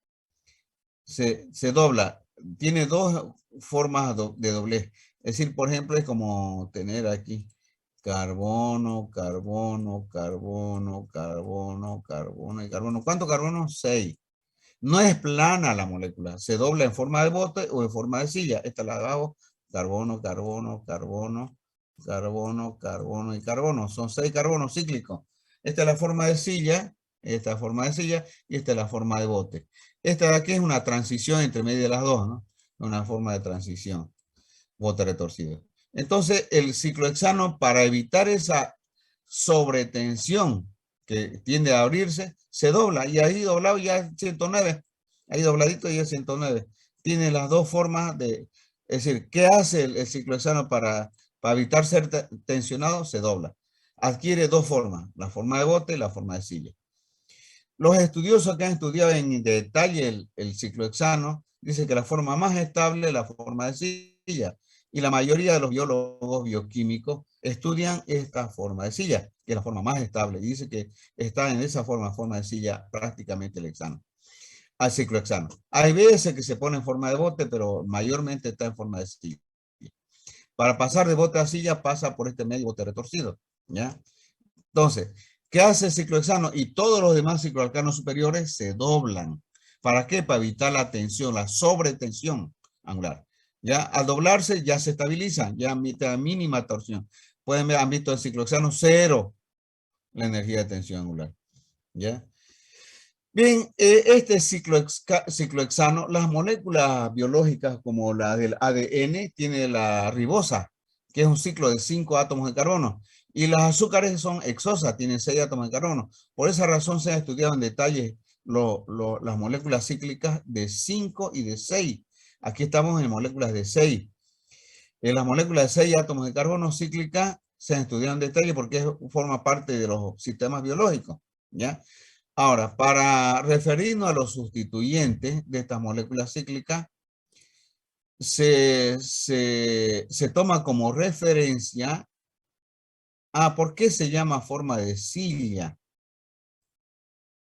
Se dobla. Tiene dos formas de doblez. Es decir, por ejemplo, es como tener aquí carbono, carbono, carbono, carbono, carbono y carbono. ¿Cuántos carbonos? 6. No es plana la molécula. Se dobla en forma de bote o en forma de silla. Esta la hago carbono, carbono, carbono, carbono, carbono y carbono. Son 6 carbonos cíclicos. Esta es la forma de silla, esta es la forma de silla y esta es la forma de bote. Esta de aquí es una transición entre medio de las dos, ¿no? Una forma de transición, bote retorcido. Entonces, el ciclohexano, para evitar esa sobretensión que tiende a abrirse, se dobla y ahí doblado ya es 109. Ahí dobladito ya es 109. Tiene las dos formas de, es decir, ¿qué hace el ciclohexano para evitar ser tensionado? Se dobla. Adquiere dos formas, la forma de bote y la forma de silla. Los estudiosos que han estudiado en detalle el ciclohexano dicen que la forma más estable es la forma de silla. Y la mayoría de los biólogos bioquímicos estudian esta forma de silla, que es la forma más estable. Y dice que está en esa forma de silla prácticamente el hexano, al ciclohexano. Hay veces que se pone en forma de bote, pero mayormente está en forma de silla. Para pasar de bote a silla pasa por este medio bote retorcido, ¿ya? Entonces, ¿qué hace el ciclohexano? Y todos los demás cicloalcanos superiores se doblan. ¿Para qué? Para evitar la tensión, la sobretensión angular. Ya al doblarse ya se estabilizan, ya a mínima torsión. Pueden ver, han visto el ciclohexano cero, la energía de tensión angular. ¿Ya? Bien, este ciclohexano, las moléculas biológicas como la del ADN, tiene la ribosa, que es un ciclo de 5 átomos de carbono. Y las azúcares son hexosas, tienen 6 átomos de carbono. Por esa razón se ha estudiado en detalle las moléculas cíclicas de 5 y de 6. Aquí estamos en moléculas de 6. En las moléculas de 6 átomos de carbono cíclicas se han estudiado en detalle porque forma parte de los sistemas biológicos, ¿ya? Ahora, para referirnos a los sustituyentes de estas moléculas cíclicas, se toma como referencia a por qué se llama forma de silla.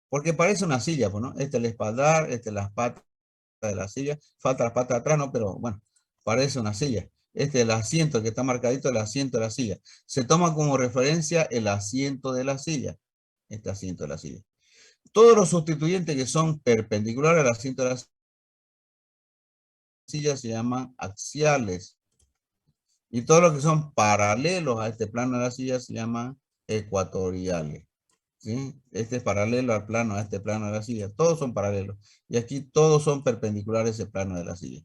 Porque parece una silla, pues, ¿no? Este es el espaldar, este es las patas de la silla. Falta la pata de atrás, ¿no? Pero bueno, parece una silla. Este es el asiento que está marcadito, el asiento de la silla. Se toma como referencia el asiento de la silla. Este asiento de la silla. Todos los sustituyentes que son perpendiculares al asiento de la silla se llaman axiales. Y todos los que son paralelos a este plano de la silla se llaman ecuatoriales. ¿Sí? Este es paralelo al plano, a este plano de la silla. Todos son paralelos. Y aquí todos son perpendiculares a ese plano de la silla.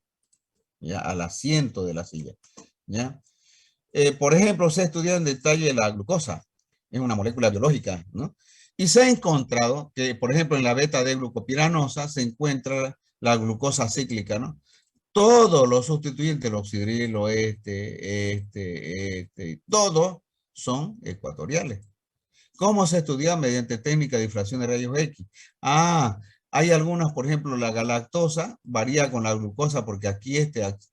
¿Ya? Al asiento de la silla. ¿Ya? Por ejemplo, se ha estudiado en detalle la glucosa. Es una molécula biológica, ¿no? Y se ha encontrado que, por ejemplo, en la beta-D-glucopiranosa se encuentra la glucosa cíclica, ¿no? Todos los sustituyentes, el oxidrilo, todos son ecuatoriales. ¿Cómo se estudia? Mediante técnica de difracción de rayos X. Ah, hay algunas, por ejemplo, la galactosa varía con la glucosa porque aquí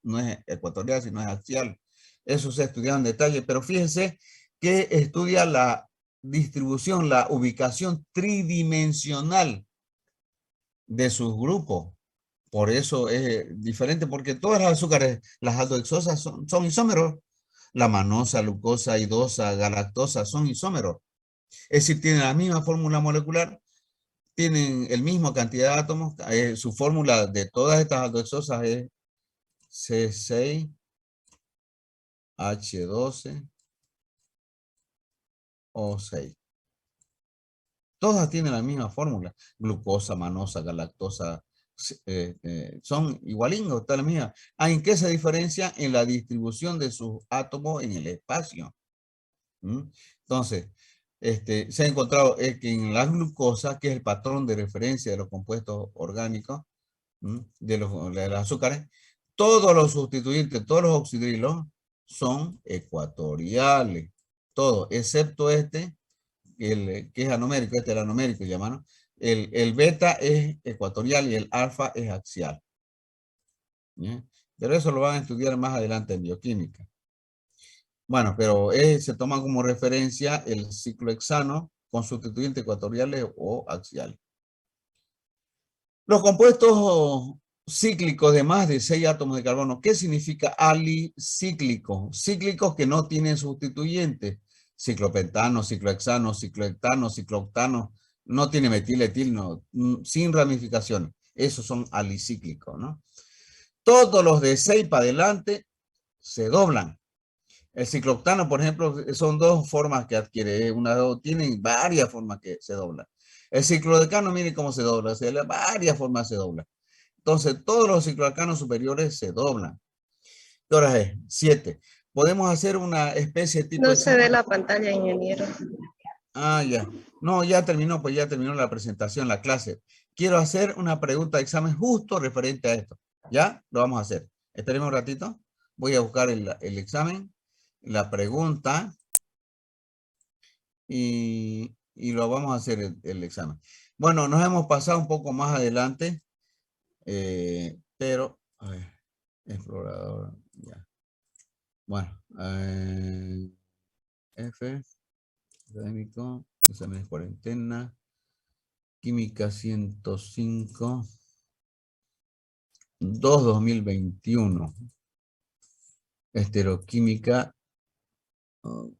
no es ecuatorial, sino es axial. Eso se ha estudiado en detalle, pero fíjense que estudia la distribución, la ubicación tridimensional de sus grupos. Por eso es diferente, porque todas las azúcares, las aldohexosas son isómeros. La manosa, glucosa, idosa, galactosa son isómeros. Es decir, tienen la misma fórmula molecular, tienen el mismo cantidad de átomos. Su fórmula de todas estas aldohexosas es C6H12O6. Todas tienen la misma fórmula. Glucosa, manosa, galactosa, son igualingos, todas las mismas. ¿En qué se diferencia? En la distribución de sus átomos en el espacio. Entonces, se ha encontrado que en la glucosa, que es el patrón de referencia de los compuestos orgánicos, de los azúcares, todos los sustituyentes, todos los oxidrilos son ecuatoriales. Todos, excepto que es anomérico, el anomérico llamaron. El beta es ecuatorial y el alfa es axial. ¿Ya? Pero eso lo van a estudiar más adelante en bioquímica. Bueno, pero se toma como referencia el ciclohexano con sustituyentes ecuatoriales o axiales. Los compuestos cíclicos de más de 6 átomos de carbono, ¿qué significa alicíclicos? Cíclicos que no tienen sustituyentes. Ciclopentano, ciclohexano, ciclohectano, ciclooctano, no tiene metil, no, sin ramificaciones. Esos son alicíclicos, ¿no? Todos los de 6 para adelante se doblan. El ciclooctano, por ejemplo, son dos formas que adquiere. Tienen varias formas que se doblan. El ciclodecano, miren cómo se dobla. Varias formas se dobla. Entonces, todos los cicloalcanos superiores se doblan. ¿Qué hora es? 7. Podemos hacer una especie de tipo No de se ve la pantalla, ingeniero. Ah, ya. No, ya terminó, pues ya terminó la presentación, la clase. Quiero hacer una pregunta de examen justo referente a esto. ¿Ya? Lo vamos a hacer. Esperemos un ratito. Voy a buscar el examen, la pregunta y lo vamos a hacer el examen. Bueno, nos hemos pasado un poco más adelante, pero, a ver, explorador, ya. Bueno, F, académico, examen de cuarentena, química 105, 2021, estereoquímica, oh,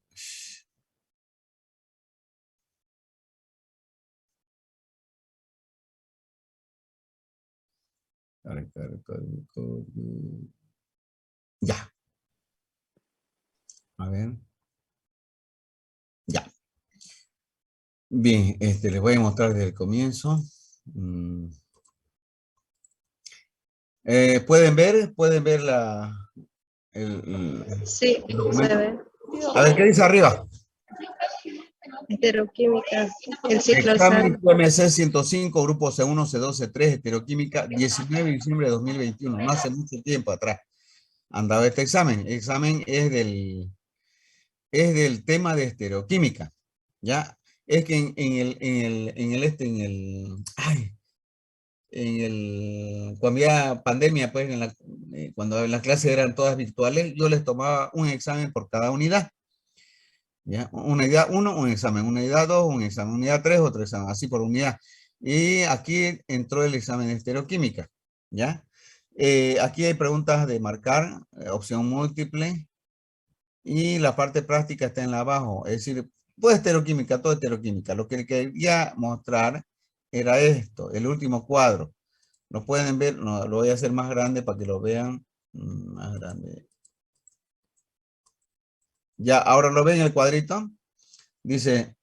ya. A ver. Ya. Bien, les voy a mostrar desde el comienzo. ¿Pueden ver Sí, el se documento? ve. A ver, ¿qué dice arriba? Heteroquímica, el ciclo Examen SAR. QMC 105, grupo C1, C2, C3, estereoquímica, 19 de diciembre de 2021, no hace mucho tiempo atrás. Andaba este examen. El examen es del tema de estereoquímica, ¿ya? Es que cuando había pandemia, pues, cuando las clases eran todas virtuales, yo les tomaba un examen por cada unidad. ¿Ya? Unidad 1, un examen. Unidad 2, un examen. Unidad 3, otro examen. Así por unidad. Y aquí entró el examen de estereoquímica. ¿Ya? Aquí hay preguntas de marcar, opción múltiple. Y la parte práctica está en la abajo. Es decir, pues estereoquímica, todo estereoquímica. Lo que quería mostrar era esto, el último cuadro. Lo pueden ver, no, lo voy a hacer más grande para que lo vean más grande. Ya, ahora lo ven el cuadrito. Dice,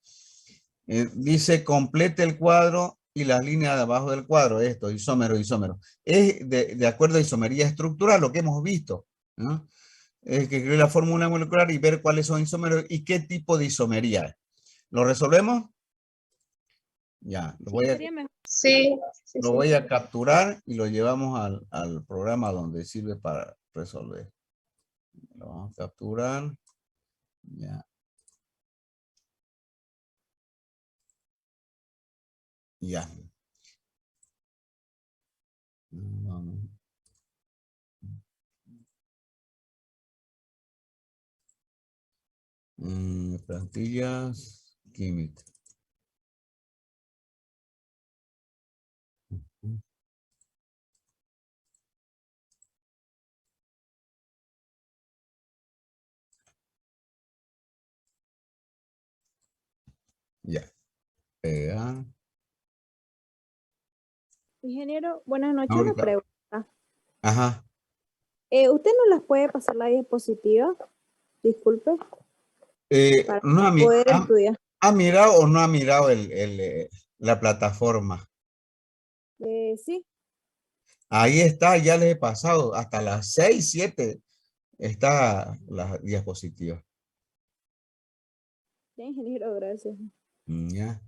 complete el cuadro y las líneas de abajo del cuadro. Esto, isómero, isómero. Es de acuerdo a isomería estructural, lo que hemos visto, ¿no? Es que escribir la fórmula molecular y ver cuáles son isómeros y qué tipo de isomería es. ¿Lo resolvemos? Ya, Sí, sí, lo sí. voy a capturar y lo llevamos al programa donde sirve para resolver. Lo vamos a capturar. Ya. Ya. Vamos. Plantillas químicas. Ya. Pegar. Ingeniero, buenas noches. Una Ahorita. pregunta. Ajá. ¿Usted no las puede pasar la diapositiva? Disculpe. No, Poder estudiar. ¿Ha mirado o no ha mirado la plataforma? Sí, Ahí está, ya les he pasado. Hasta las 6, 7 está la diapositiva. ya, ingeniero, gracias. Ya.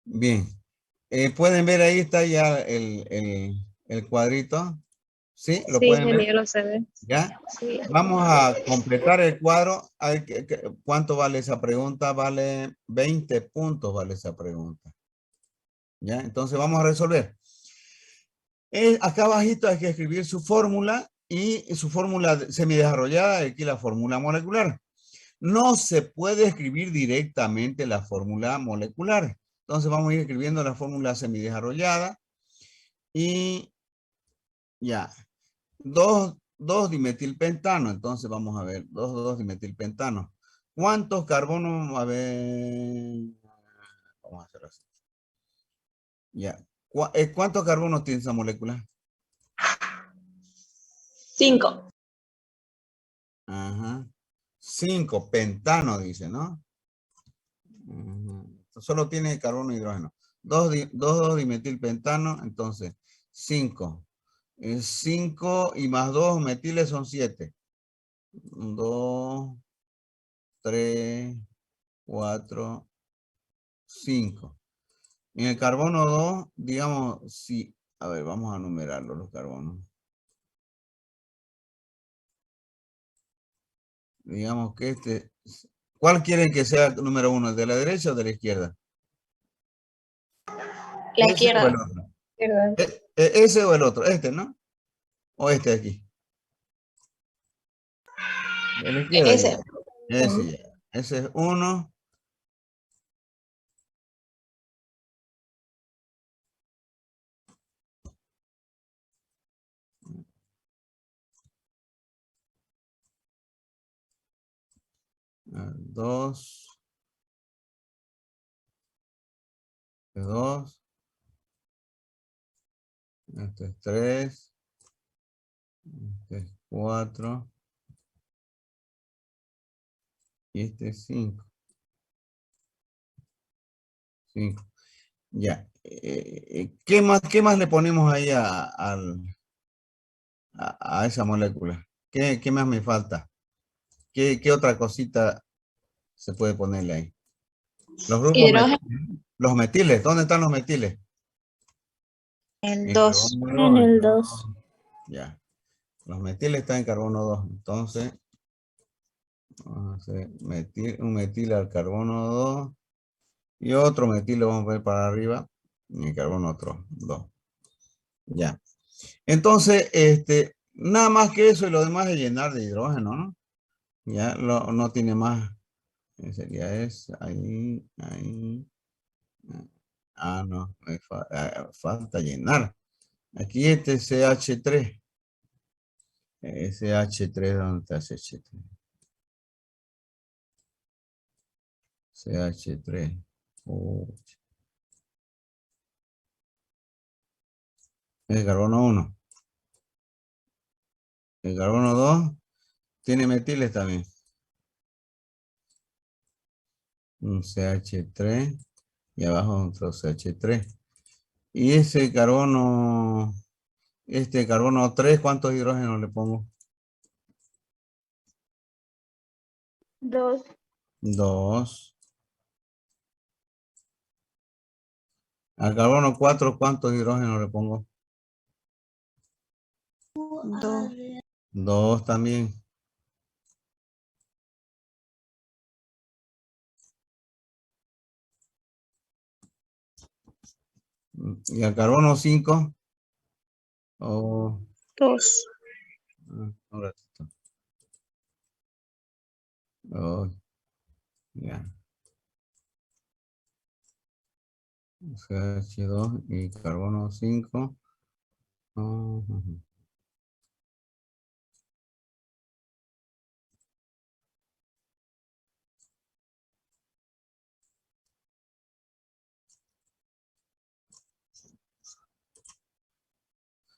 Bien. ¿Pueden ver ahí está ya el cuadrito? ¿Sí? ¿Lo Sí, pueden ver? ingeniero, se ve. ¿Ya? Sí. Vamos a completar el cuadro. ¿Cuánto vale esa pregunta? Vale 20 puntos, vale esa pregunta. ¿Ya? Entonces vamos a resolver. Acá abajito hay que escribir su fórmula y su fórmula semidesarrollada, aquí la fórmula molecular. No se puede escribir directamente la fórmula molecular. Entonces vamos a ir escribiendo la fórmula semidesarrollada y ya. 2,2-dimetilpentano. Entonces vamos a ver, 2,2-dimetilpentano. ¿Cuántos carbonos? A ver, vamos a hacer así. Ya. ¿Cuántos carbonos tiene esa molécula? 5. Ajá. 5, pentano dice, ¿no? Solo tiene carbono e hidrógeno. 2,2-dimetilpentano, entonces 5. 5 y más 2 metiles son 7. 2, 3, 4, 5. En el carbono 2, digamos, sí. A ver, vamos a numerarlo los carbonos. Digamos que este. ¿Cuál quieren que sea el número 1? ¿El de la derecha o de la izquierda? La ¿Ese o el izquierda. otro? Ese o el otro, este, ¿no? O este de aquí. De la izquierda ya. Ese. Ese ya. Ese es 1. Dos. 2. Este es 3. Este es 4. Y este es 5. 5. Ya. ¿Qué más le ponemos ahí a esa molécula? ¿Qué más me falta? ¿Qué otra cosita se puede ponerle ahí? Los grupos Hidrógeno. los metiles. ¿Dónde están los metiles? El En 2. carbono En 2. el 2. Ya. Los metiles están en carbono 2. Entonces, vamos a hacer un metil al carbono 2. Y otro metil lo vamos a ver para arriba. Y el carbono otro 2. Ya. Entonces, nada más que eso y lo demás es llenar de hidrógeno, ¿no? Ya no tiene más. Sería eso, ahí. No, falta llenar. Aquí este CH3. CH3, ¿dónde está CH3? CH3. El carbono 1. El carbono 2 tiene metiles también. Un CH3 y abajo otro CH3. Y ese carbono, carbono 3, ¿cuántos hidrógenos le pongo? 2. 2. Al carbono 4, ¿cuántos hidrógenos le pongo? 2. 2 también. Y al carbono 5. Oh, 2. un ratito. Oh, ya. CH2 y carbono 5.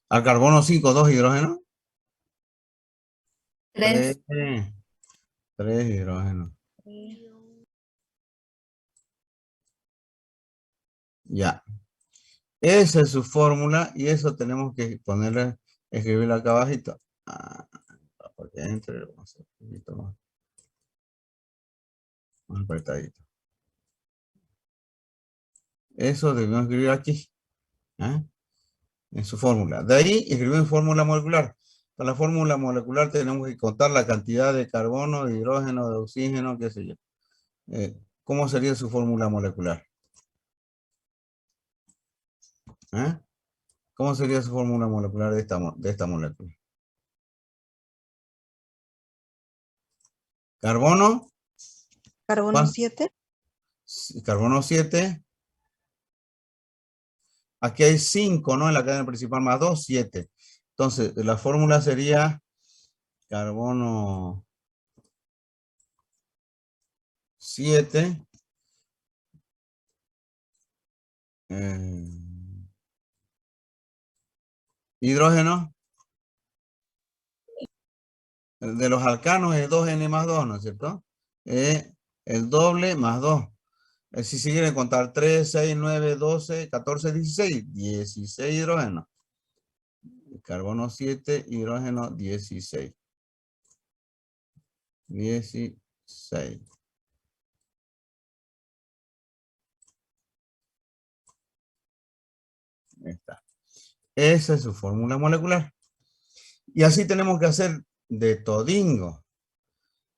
Al carbono 5, 2 hidrógenos. 3. 3 hidrógenos. Ya. Esa es su fórmula y eso tenemos que ponerle, escribirlo acá abajito. Para que entre, vamos a hacer un poquito más apretadito. Eso debemos escribir aquí. ¿Ah? En su fórmula. De ahí escribimos fórmula molecular. Para la fórmula molecular tenemos que contar la cantidad de carbono, de hidrógeno, de oxígeno, qué sé yo. ¿Cómo sería su fórmula molecular? ¿Eh? ¿Cómo sería su fórmula molecular de esta molécula? Carbono. Carbono ¿Cuál? 7. Carbono 7. Aquí hay 5, ¿no? En la cadena principal más 2, 7. Entonces, la fórmula sería carbono 7. Hidrógeno. El de los alcanos es 2N más 2, ¿no es cierto? El doble más 2. Si se quieren contar 3, 6, 9, 12, 14, 16. 16 hidrógenos. Carbono 7, hidrógeno 16. 16. Ahí está. Esa es su fórmula molecular. Y así tenemos que hacer de todingo.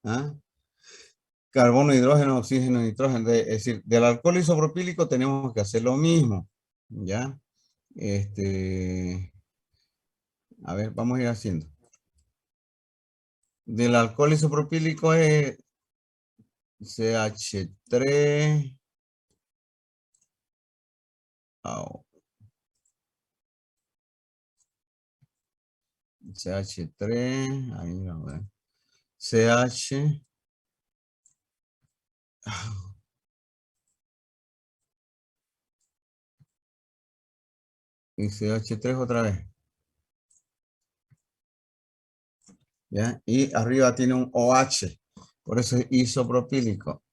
¿Ah? Carbono, hidrógeno, oxígeno, nitrógeno. Es decir, del alcohol isopropílico tenemos que hacer lo mismo. ¿Ya? A ver, vamos a ir haciendo. Del alcohol isopropílico es CH3. CH3. Ahí vamos a ver. CH. Y CH3 otra vez. ¿Ya? Y arriba tiene un OH. Por eso es isopropílico.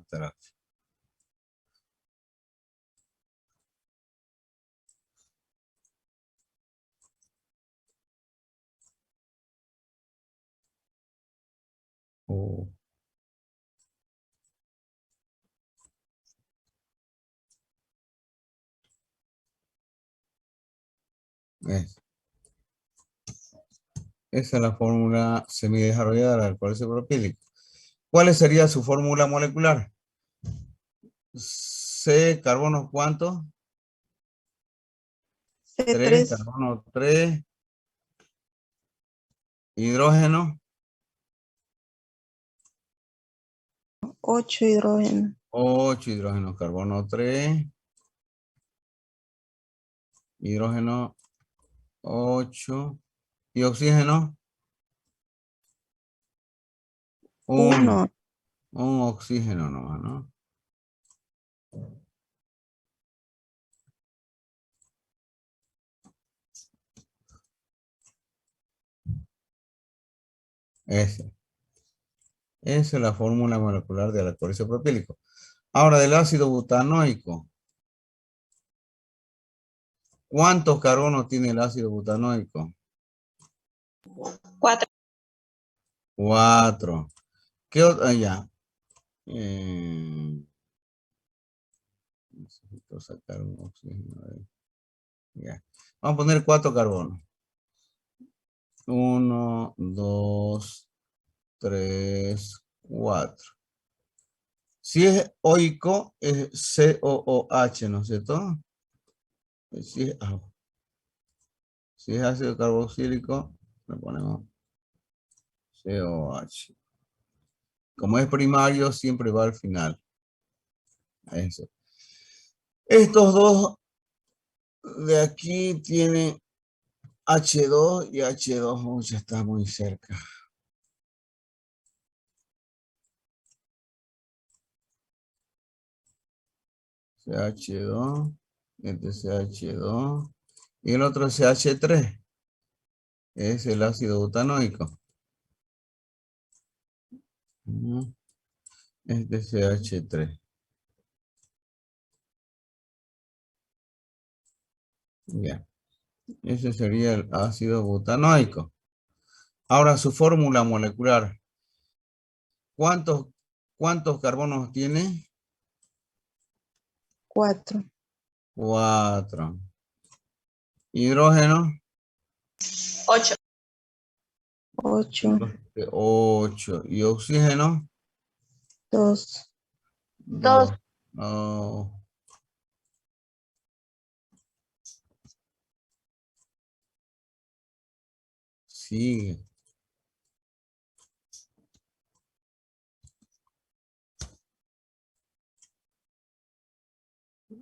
Espera. Oh. Esa es la fórmula semidesarrollada del alcohol isopropílico. ¿Cuál sería su fórmula molecular? C, carbono, ¿cuánto? 3, C3. carbono 3. Hidrógeno. 8 hidrógeno. 8, hidrógeno, carbono 3. Hidrógeno 8. ¿Y oxígeno? 1. 1. Un oxígeno nomás, ¿no? Esa es la fórmula molecular del alcohol isopropílico. Ahora, del ácido butanoico. ¿Cuántos carbonos tiene el ácido butanoico? 4. 4. ¿Qué otra? Ya. Necesito sacar un oxígeno. Ya. Vamos a poner 4 carbonos. 1, 2, 3, 4. Si es oico, es COOH, ¿no es cierto? Si es ácido carboxílico, le ponemos COH. Como es primario, siempre va al final. Eso. Estos dos de aquí tienen H2 y H2 ya está muy cerca. CH2, este CH2 Y el otro es CH3. Es el ácido butanoico. Este es CH3. Ya. Ese sería el ácido butanoico. Ahora su fórmula molecular. ¿Cuántos carbonos tiene? 4. 4. Hidrógeno. 8. 8. Y oxígeno. 2. 2. Oh. Sigue.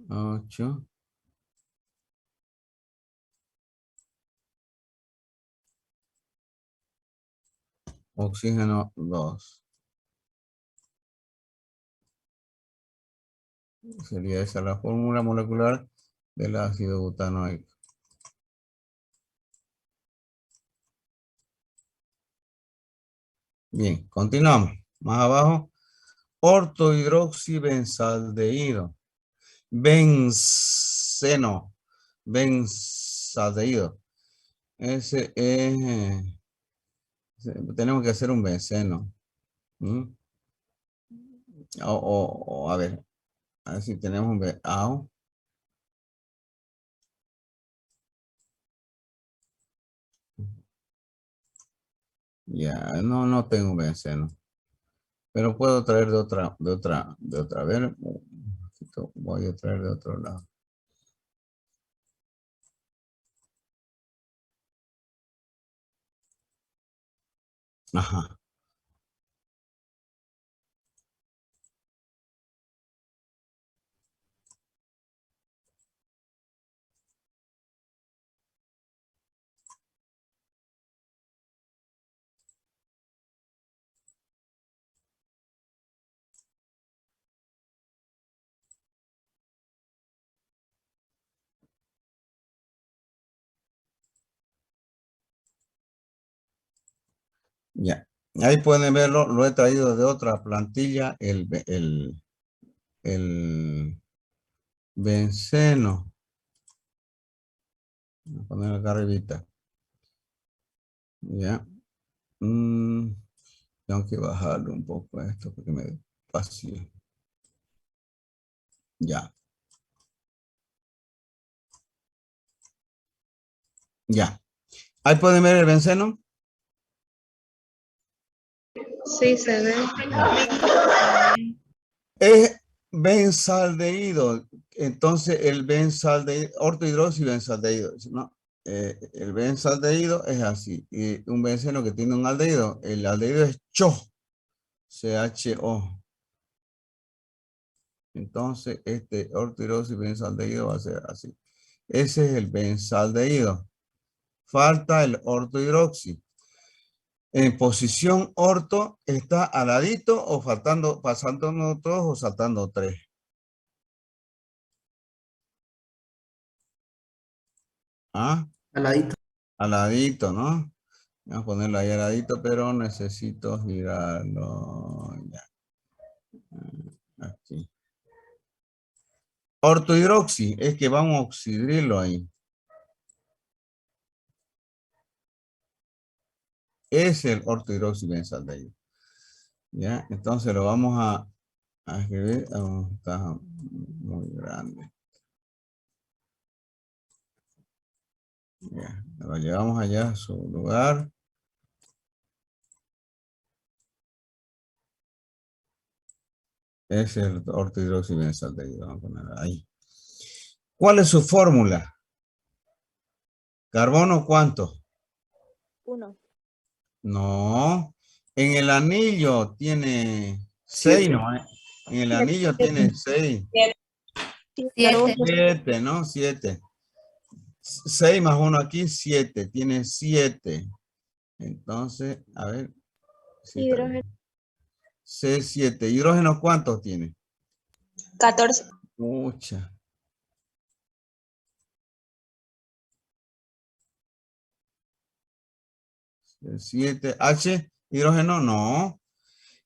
8. Oxígeno 2. Sería esa la fórmula molecular del ácido butanoico. Bien, continuamos. Más abajo, ortohidroxibenzaldehído. Benceno. Benzaldehído. Ese es... tenemos que hacer un benceno. ¿Mm? A ver si tenemos un benceno. Ya, no tengo benceno. Pero puedo traer de otra. A ver, voy a traer de otro lado. Ajá. Ya. Ahí pueden verlo, lo he traído de otra plantilla, el benceno. Voy a poner acá arribita. Ya. Tengo que bajarle un poco a esto porque me despacio. Ya. Ya. Ahí pueden ver el benceno. Sí, se ve. Es benzaldehído. Entonces el benzaldehído, ortohidroxibenzaldehído, ¿no? El benzaldehído es así. Y un benceno que tiene un aldehído, el aldehído es CHO. Entonces este ortohidroxibenzaldehído va a ser así. Ese es el benzaldehído. Falta el ortohidroxi. En posición orto, ¿está al ladito o faltando, pasando todos o saltando 3? ¿Ah? Al ladito. Al ladito, ¿no? Voy a ponerlo ahí al ladito, pero necesito girarlo. Ya. Aquí. Ortohidroxi, es que vamos a oxidirlo ahí. Es el ortohidroxibenzaldehído. Ya, entonces lo vamos a escribir. Oh, está muy grande. Ya, lo llevamos allá a su lugar. Es el ortohidroxibenzaldehído. Vamos a poner ahí. ¿Cuál es su fórmula? ¿Carbono cuánto? 1. No. En el anillo tiene 6, Siete. ¿no? En el anillo tiene 6. 7. 7, ¿no? 7. 6 más 1 aquí, 7. Tiene 7. Entonces, a ver. Sí, está bien. Hidrógeno. C7. ¿Hidrógeno cuántos tiene? 14. Mucha. El 7, H, hidrógeno, no.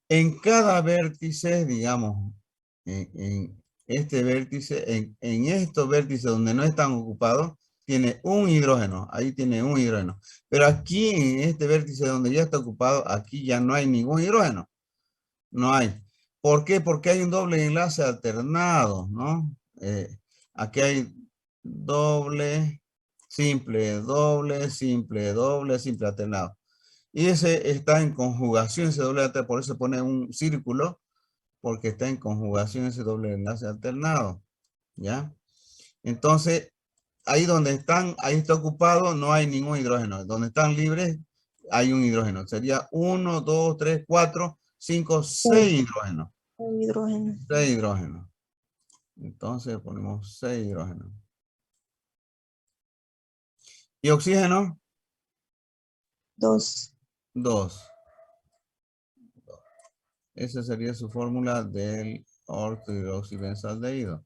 En cada vértice, digamos, en este vértice, en estos vértices donde no están ocupados, tiene un hidrógeno. Ahí tiene un hidrógeno. Pero aquí, en este vértice donde ya está ocupado, aquí ya no hay ningún hidrógeno. No hay. ¿Por qué? Porque hay un doble enlace alternado, ¿no? Aquí hay doble, simple, simple alternado. Y ese está en conjugación, ese doble alternado, por eso pone un círculo, porque está en conjugación ese doble enlace alternado, ¿ya? Entonces, ahí donde están, ahí está ocupado, no hay ningún hidrógeno. Donde están libres, hay un hidrógeno. Sería 1, 2, 3, 4, 5, 6 hidrógenos. Hidrógeno. 6 hidrógenos. Entonces ponemos 6 hidrógenos. ¿Y oxígeno? 2. 2. Esa sería su fórmula del ortohidroxibenzaldehído.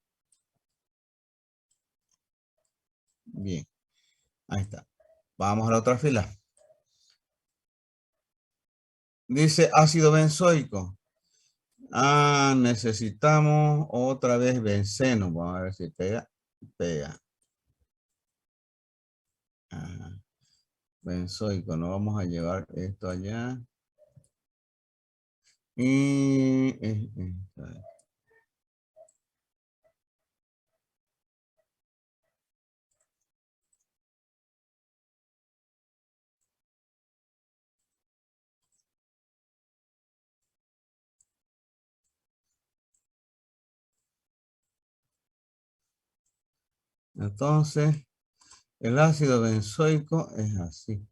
Bien. Ahí está. Vamos a la otra fila. Dice ácido benzoico. Necesitamos otra vez benceno. Vamos a ver si pega. Pega. Ajá. Benzoico. No vamos a llevar esto allá. Y... entonces, el ácido benzoico es así.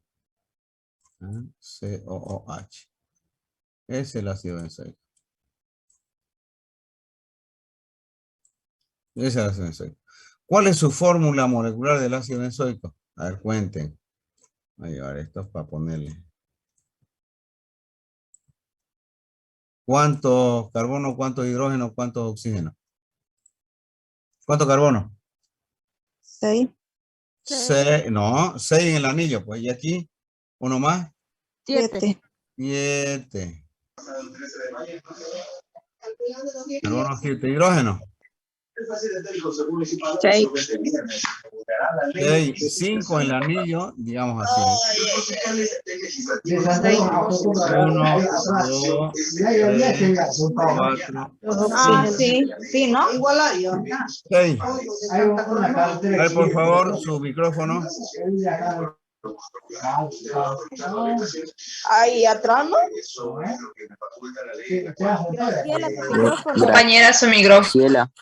COOH. Es el ácido benzoico. Ese es el ácido benzoico. ¿Cuál es su fórmula molecular del ácido benzoico? A ver, cuenten. Voy a llevar esto para ponerle. ¿Cuántos carbono, cuántos hidrógeno, cuántos oxígeno? ¿Cuánto carbono? 6. 6, no, 6 en el anillo, pues, y aquí, uno más, 7. 7. Carbono, 7, hidrógeno. 6. 6, 5 en el anillo, digamos así. 1, 2, 3, 4, Sí, ¿no? 6. A ver, por favor, su micrófono. Ahí atrás, ¿no? Graciela, tu micrófono. Compañera, su micrófono. Graciela.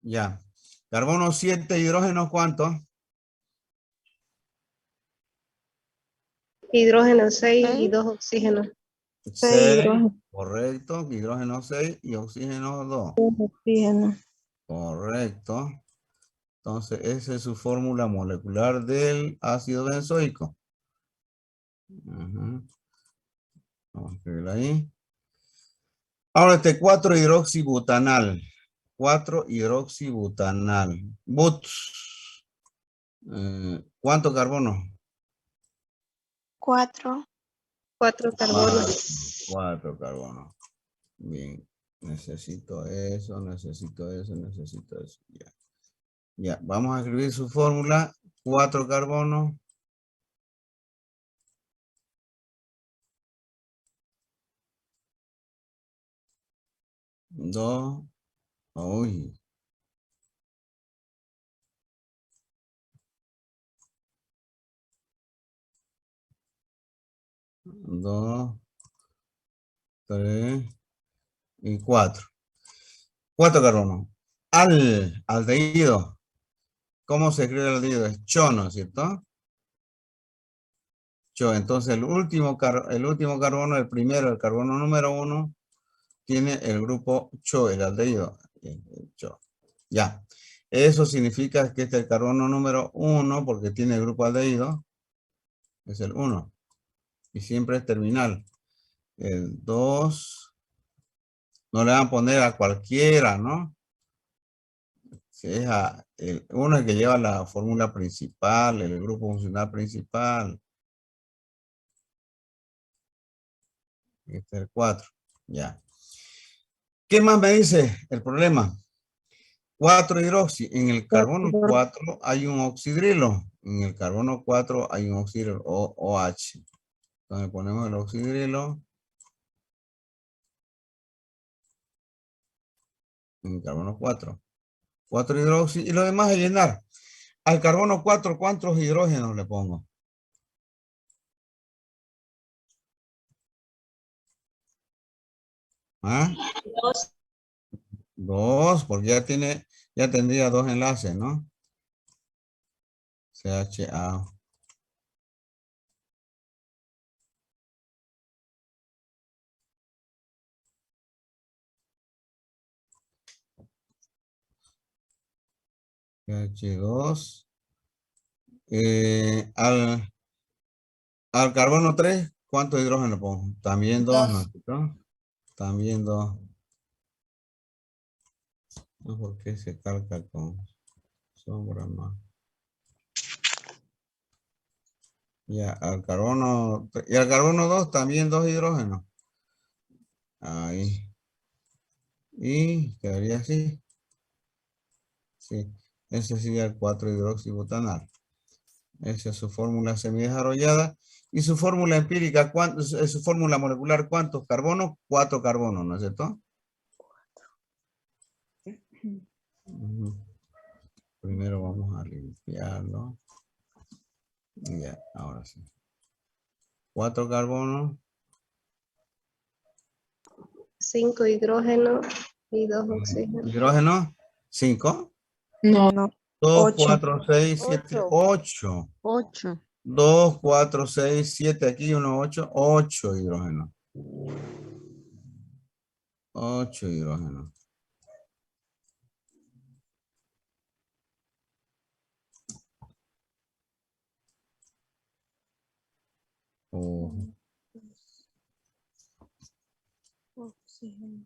Ya. Carbono 7, hidrógeno, ¿cuánto? Hidrógeno 6 y 2 oxígenos. 6, correcto. Hidrógeno 6 y oxígeno 2. Oxígeno. Correcto. Entonces, esa es su fórmula molecular del ácido benzoico. Vamos a escribirlo ahí. Ahora este 4-hidroxibutanal. 4-hidroxibutanal. But. ¿Cuánto carbono? 4. 4 carbonos. 4 carbonos. Bien. Necesito eso, necesito eso, necesito eso. Ya. Ya. Vamos a escribir su fórmula. 4 carbonos. 2. Uy. 2, 3 y 4. 4 carbonos. Aldehído. ¿Cómo se escribe el aldehído? Es cho, ¿no es cierto? Cho. Entonces el último carbono, el primero, el carbono número 1, tiene el grupo cho, el aldehído. Cho. Ya. Eso significa que este es el carbono número 1 porque tiene el grupo aldehído. Es el 1. Y siempre es terminal. El 2. No le van a poner a cualquiera, ¿no? Si es uno es el que lleva la fórmula principal, el grupo funcional principal. Este es el 4. Ya. ¿Qué más me dice el problema? 4 hidroxi. En el carbono 4 hay un oxidrilo. En el carbono 4 hay un oxidrilo, OH. Entonces ponemos el oxidrilo. En el carbono 4. 4 hidroxi. Y lo demás es llenar. Al carbono 4, ¿cuántos hidrógenos le pongo? ¿Ah? 2, porque ya tendría 2 enlaces, ¿no? CHA. CH2. Al carbono 3, ¿cuántos hidrógenos pongo? También 2, ¿no? También 2. No, ¿por qué se calca con sombra más? Ya, y al carbono 2 también 2 hidrógenos. Ahí. Y quedaría así. Sí, ese sería el 4-hidroxibutanal. Esa es su fórmula semidesarrollada. Y su fórmula empírica, su fórmula molecular, ¿cuántos carbonos? 4 carbonos, ¿no es cierto? Primero vamos a limpiarlo. Ya, ahora sí. 4 carbonos. 5 hidrógenos y 2 oxígenos. Hidrógeno, 5. No. 2, 8. 4, 6, 7, 8. 8. 2, 4, 6, 7, aquí 1, 8. 8 hidrógenos. 8 hidrógenos. Oxígeno.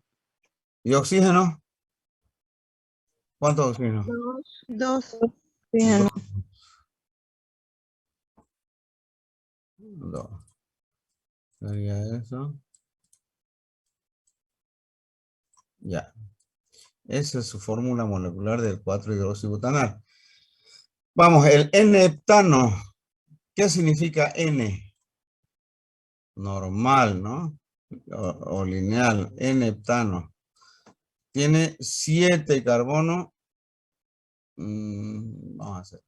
¿Y oxígeno? ¿Cuánto oxígeno? 2. 2. Sería eso. Ya. Esa es su fórmula molecular del 4-hidroxibutanal. Vamos, el N-heptano. ¿Qué significa N? Normal, ¿no? O lineal. N-heptano. Tiene 7 carbonos. Vamos a hacer.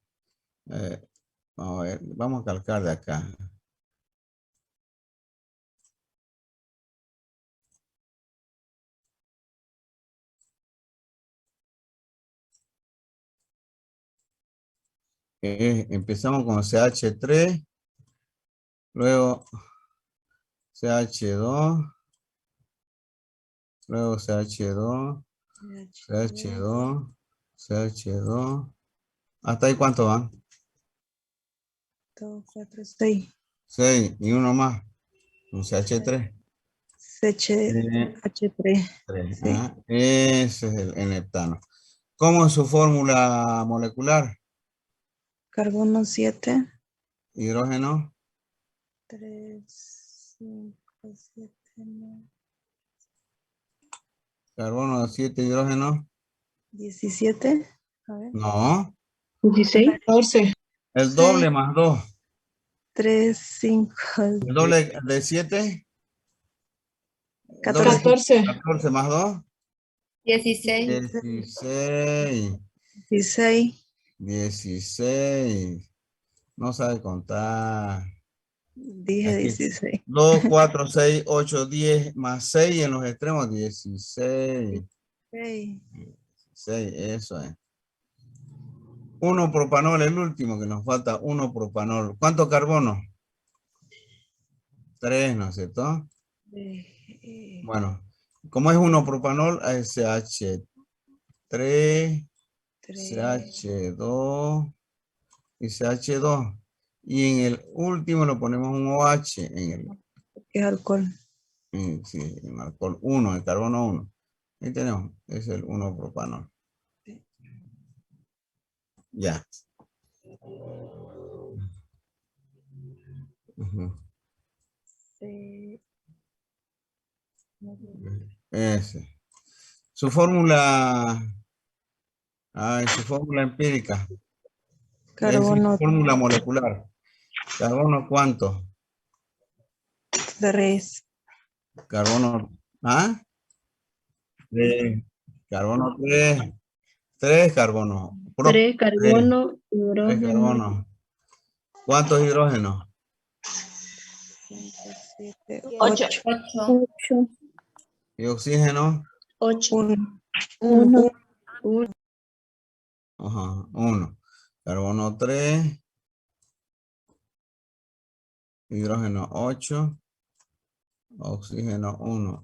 Vamos a ver. Vamos a calcar de acá. Empezamos con CH3. Luego CH2. Luego CH2. CH2. CH2. ¿Hasta ahí cuánto van? 2, 4, 6. 6 y uno más. Un CH3. CH3. 3. Sí. Ese es el N-heptano. ¿Cómo es su fórmula molecular? Carbono 7. Hidrógeno. 3, 5, 7, 9. Carbono 7, hidrógeno. 17. A ver. No. 16. 14. El doble más 2. 3, 5. El doble de 7. 14. 14 más 2. 16. 16. 16. 16. No sabe contar. Dije Aquí. 16. 2, 4, 6, 8, 10 más 6 en los extremos. 16. 6. 6, eso es. 1 propanol, el último que nos falta, 1 propanol. ¿Cuántos carbonos? 3, ¿no es cierto? Bueno, como es 1 propanol, es CH3, CH2 y CH2. Y en el último lo ponemos un OH en el... ¿Qué es alcohol? Sí, en alcohol 1, el carbono 1. Ahí tenemos, es el 1 propanol. Ya. Ujú. Ese. Su fórmula, su fórmula empírica. Es decir, su Carbono fórmula molecular. ¿Carbono cuánto? 3. Carbono, ¿ah? Carbono 3. 3 carbonos. 3 3 carbono, hidrógeno. carbonos. ¿Cuántos hidrógenos? 5, 7, 8. 8. 8. ¿Y oxígeno? 8. 1. 1. Ajá, 1. Carbono 3. Hidrógeno 8. Oxígeno 1.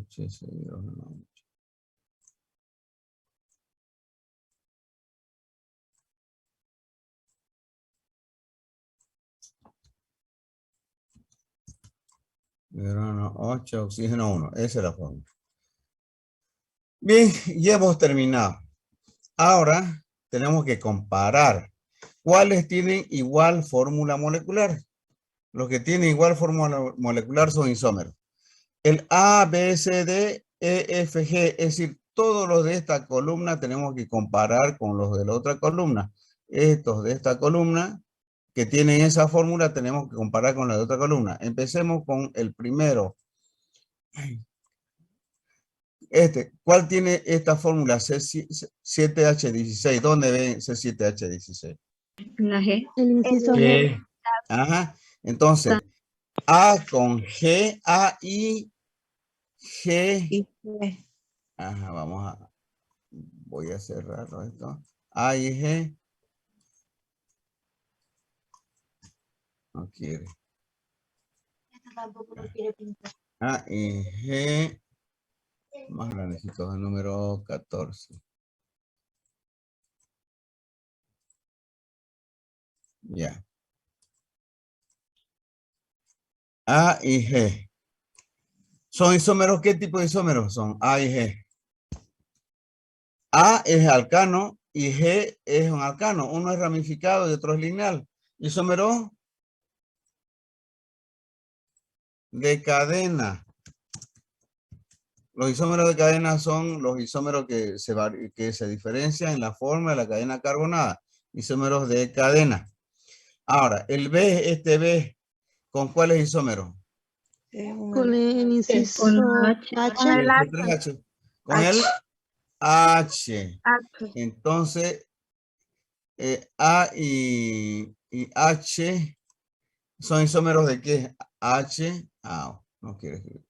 Hidrógeno. Hidrógeno 8, oxígeno 1. Esa es la fórmula. Bien, ya hemos terminado. Ahora tenemos que comparar cuáles tienen igual fórmula molecular. Los que tienen igual fórmula molecular son isómeros. El A, B, C, D, E, F, G, es decir, todos los de esta columna tenemos que comparar con los de la otra columna. Estos de esta columna que tienen esa fórmula tenemos que comparar con la de otra columna. Empecemos con el primero. ¿Cuál tiene esta fórmula? C7H16. ¿Dónde ven C7H16? La G. El inciso G. Ajá. Entonces, A con G, A y G. Y G. Ajá, voy a cerrarlo esto. A y G. No quiere. A y G. Más grandecito, el número 14. Ya. A y G. ¿Son isómeros? ¿Qué tipo de isómeros son? A y G. A es alcano y G es un alcano. Uno es ramificado y otro es lineal. Isómero de cadena. Los isómeros de cadena son los isómeros que se diferencian en la forma de la cadena carbonada. Isómeros de cadena. Ahora, el B, este B, ¿con cuál es isómero? Con el inciso H. H. Con el H. H. Entonces, A y H son isómeros de qué? H. No quiero escribir.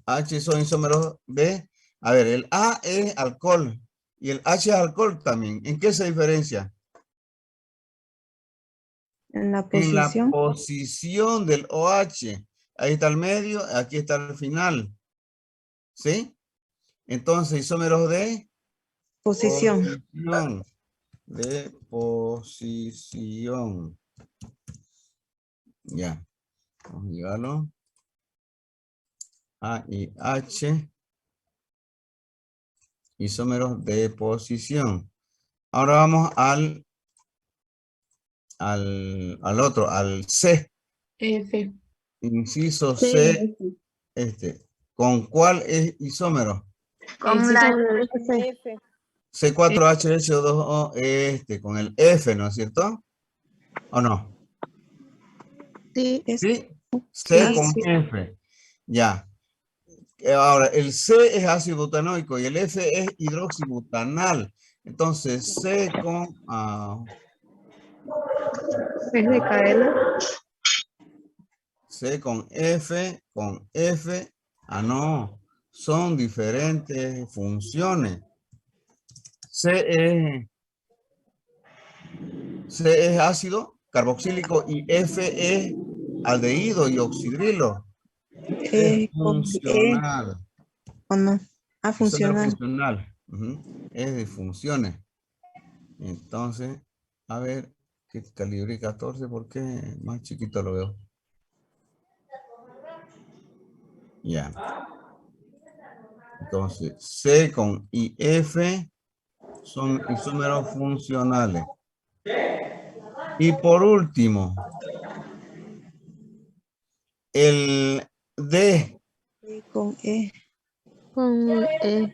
H son isómeros de. A ver, el A es alcohol y el H es alcohol también. ¿En qué se diferencia? En la En la posición. posición del OH. Ahí está el medio, aquí está el final. ¿Sí? Entonces, isómeros de Posición. posición. De posición. Ya. Vamos a llevarlo. A y H. Isómeros de posición. Ahora vamos al otro, al C. F. Inciso C. ¿Con cuál es isómero? Con la F. C4H2O, con el F, ¿no es cierto? ¿O no? Sí. ¿Sí? C Sí, con sí. F. Ya. Ahora, el C es ácido butanoico y el F es hidroxibutanal. Entonces, C con... Es de cadena. C con F, no, son diferentes funciones. C es ácido carboxílico y F es aldehído y oxidrilo. Es funcional. ¿O no? Isómero Funcional. funcional. Es de funciones. Entonces, a ver, ¿qué calibre 14? ¿Por qué más chiquito lo veo? Ya. Entonces, C con IF son isómeros funcionales. Y por último, el D, Con E. Con E.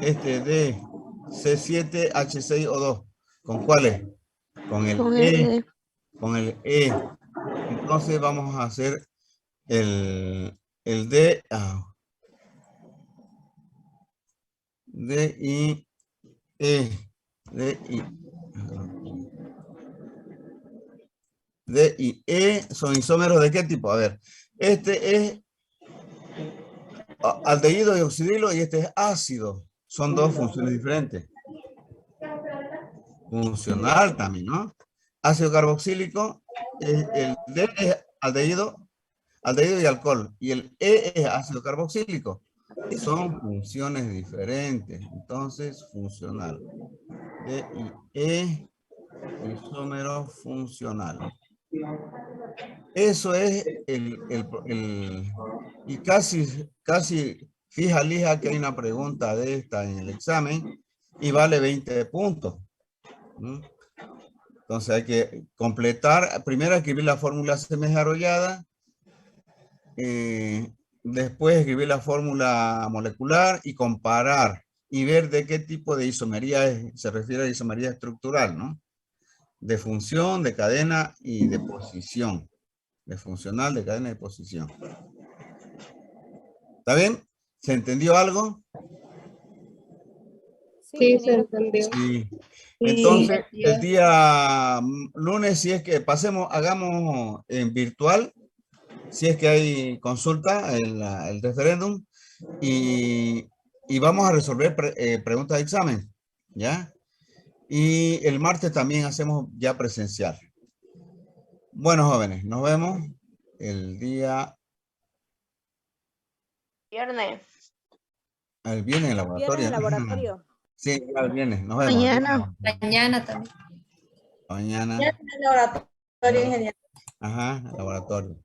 este D, C7H6O2. ¿Con cuál es? Con el Con E. E. Con el E. Entonces vamos a hacer el D. D, I, E. D, I. D y E son isómeros ¿de qué tipo? A ver, este es aldehído y oxidilo y este es ácido. Son dos funciones diferentes. Funcional también, ¿no? Ácido carboxílico, el D es aldehído y alcohol, y el E es ácido carboxílico. Son funciones diferentes, entonces funcional. D y E, isómero funcional. Eso es y casi fija lija que hay una pregunta de esta en el examen y vale 20 puntos. Entonces hay que completar, primero escribir la fórmula semi-desarrollada, después escribir la fórmula molecular y comparar y ver de qué tipo de isomería se refiere a isomería estructural, ¿no? De función, de cadena y de posición. De funcional, de cadena y de posición. ¿Está bien? ¿Se entendió algo? Sí, se entendió. Sí. Entonces, el día lunes, si es que hagamos en virtual, si es que hay consulta, el referéndum, y vamos a resolver preguntas de examen, ¿ya? Y el martes también hacemos ya presencial. Bueno, jóvenes, nos vemos el día... Viernes. El viernes en el laboratorio. Viernes en laboratorio. Sí, el viernes, nos vemos. Mañana. Mañana también. Mañana. Laboratorio ingeniero. Ajá, laboratorio.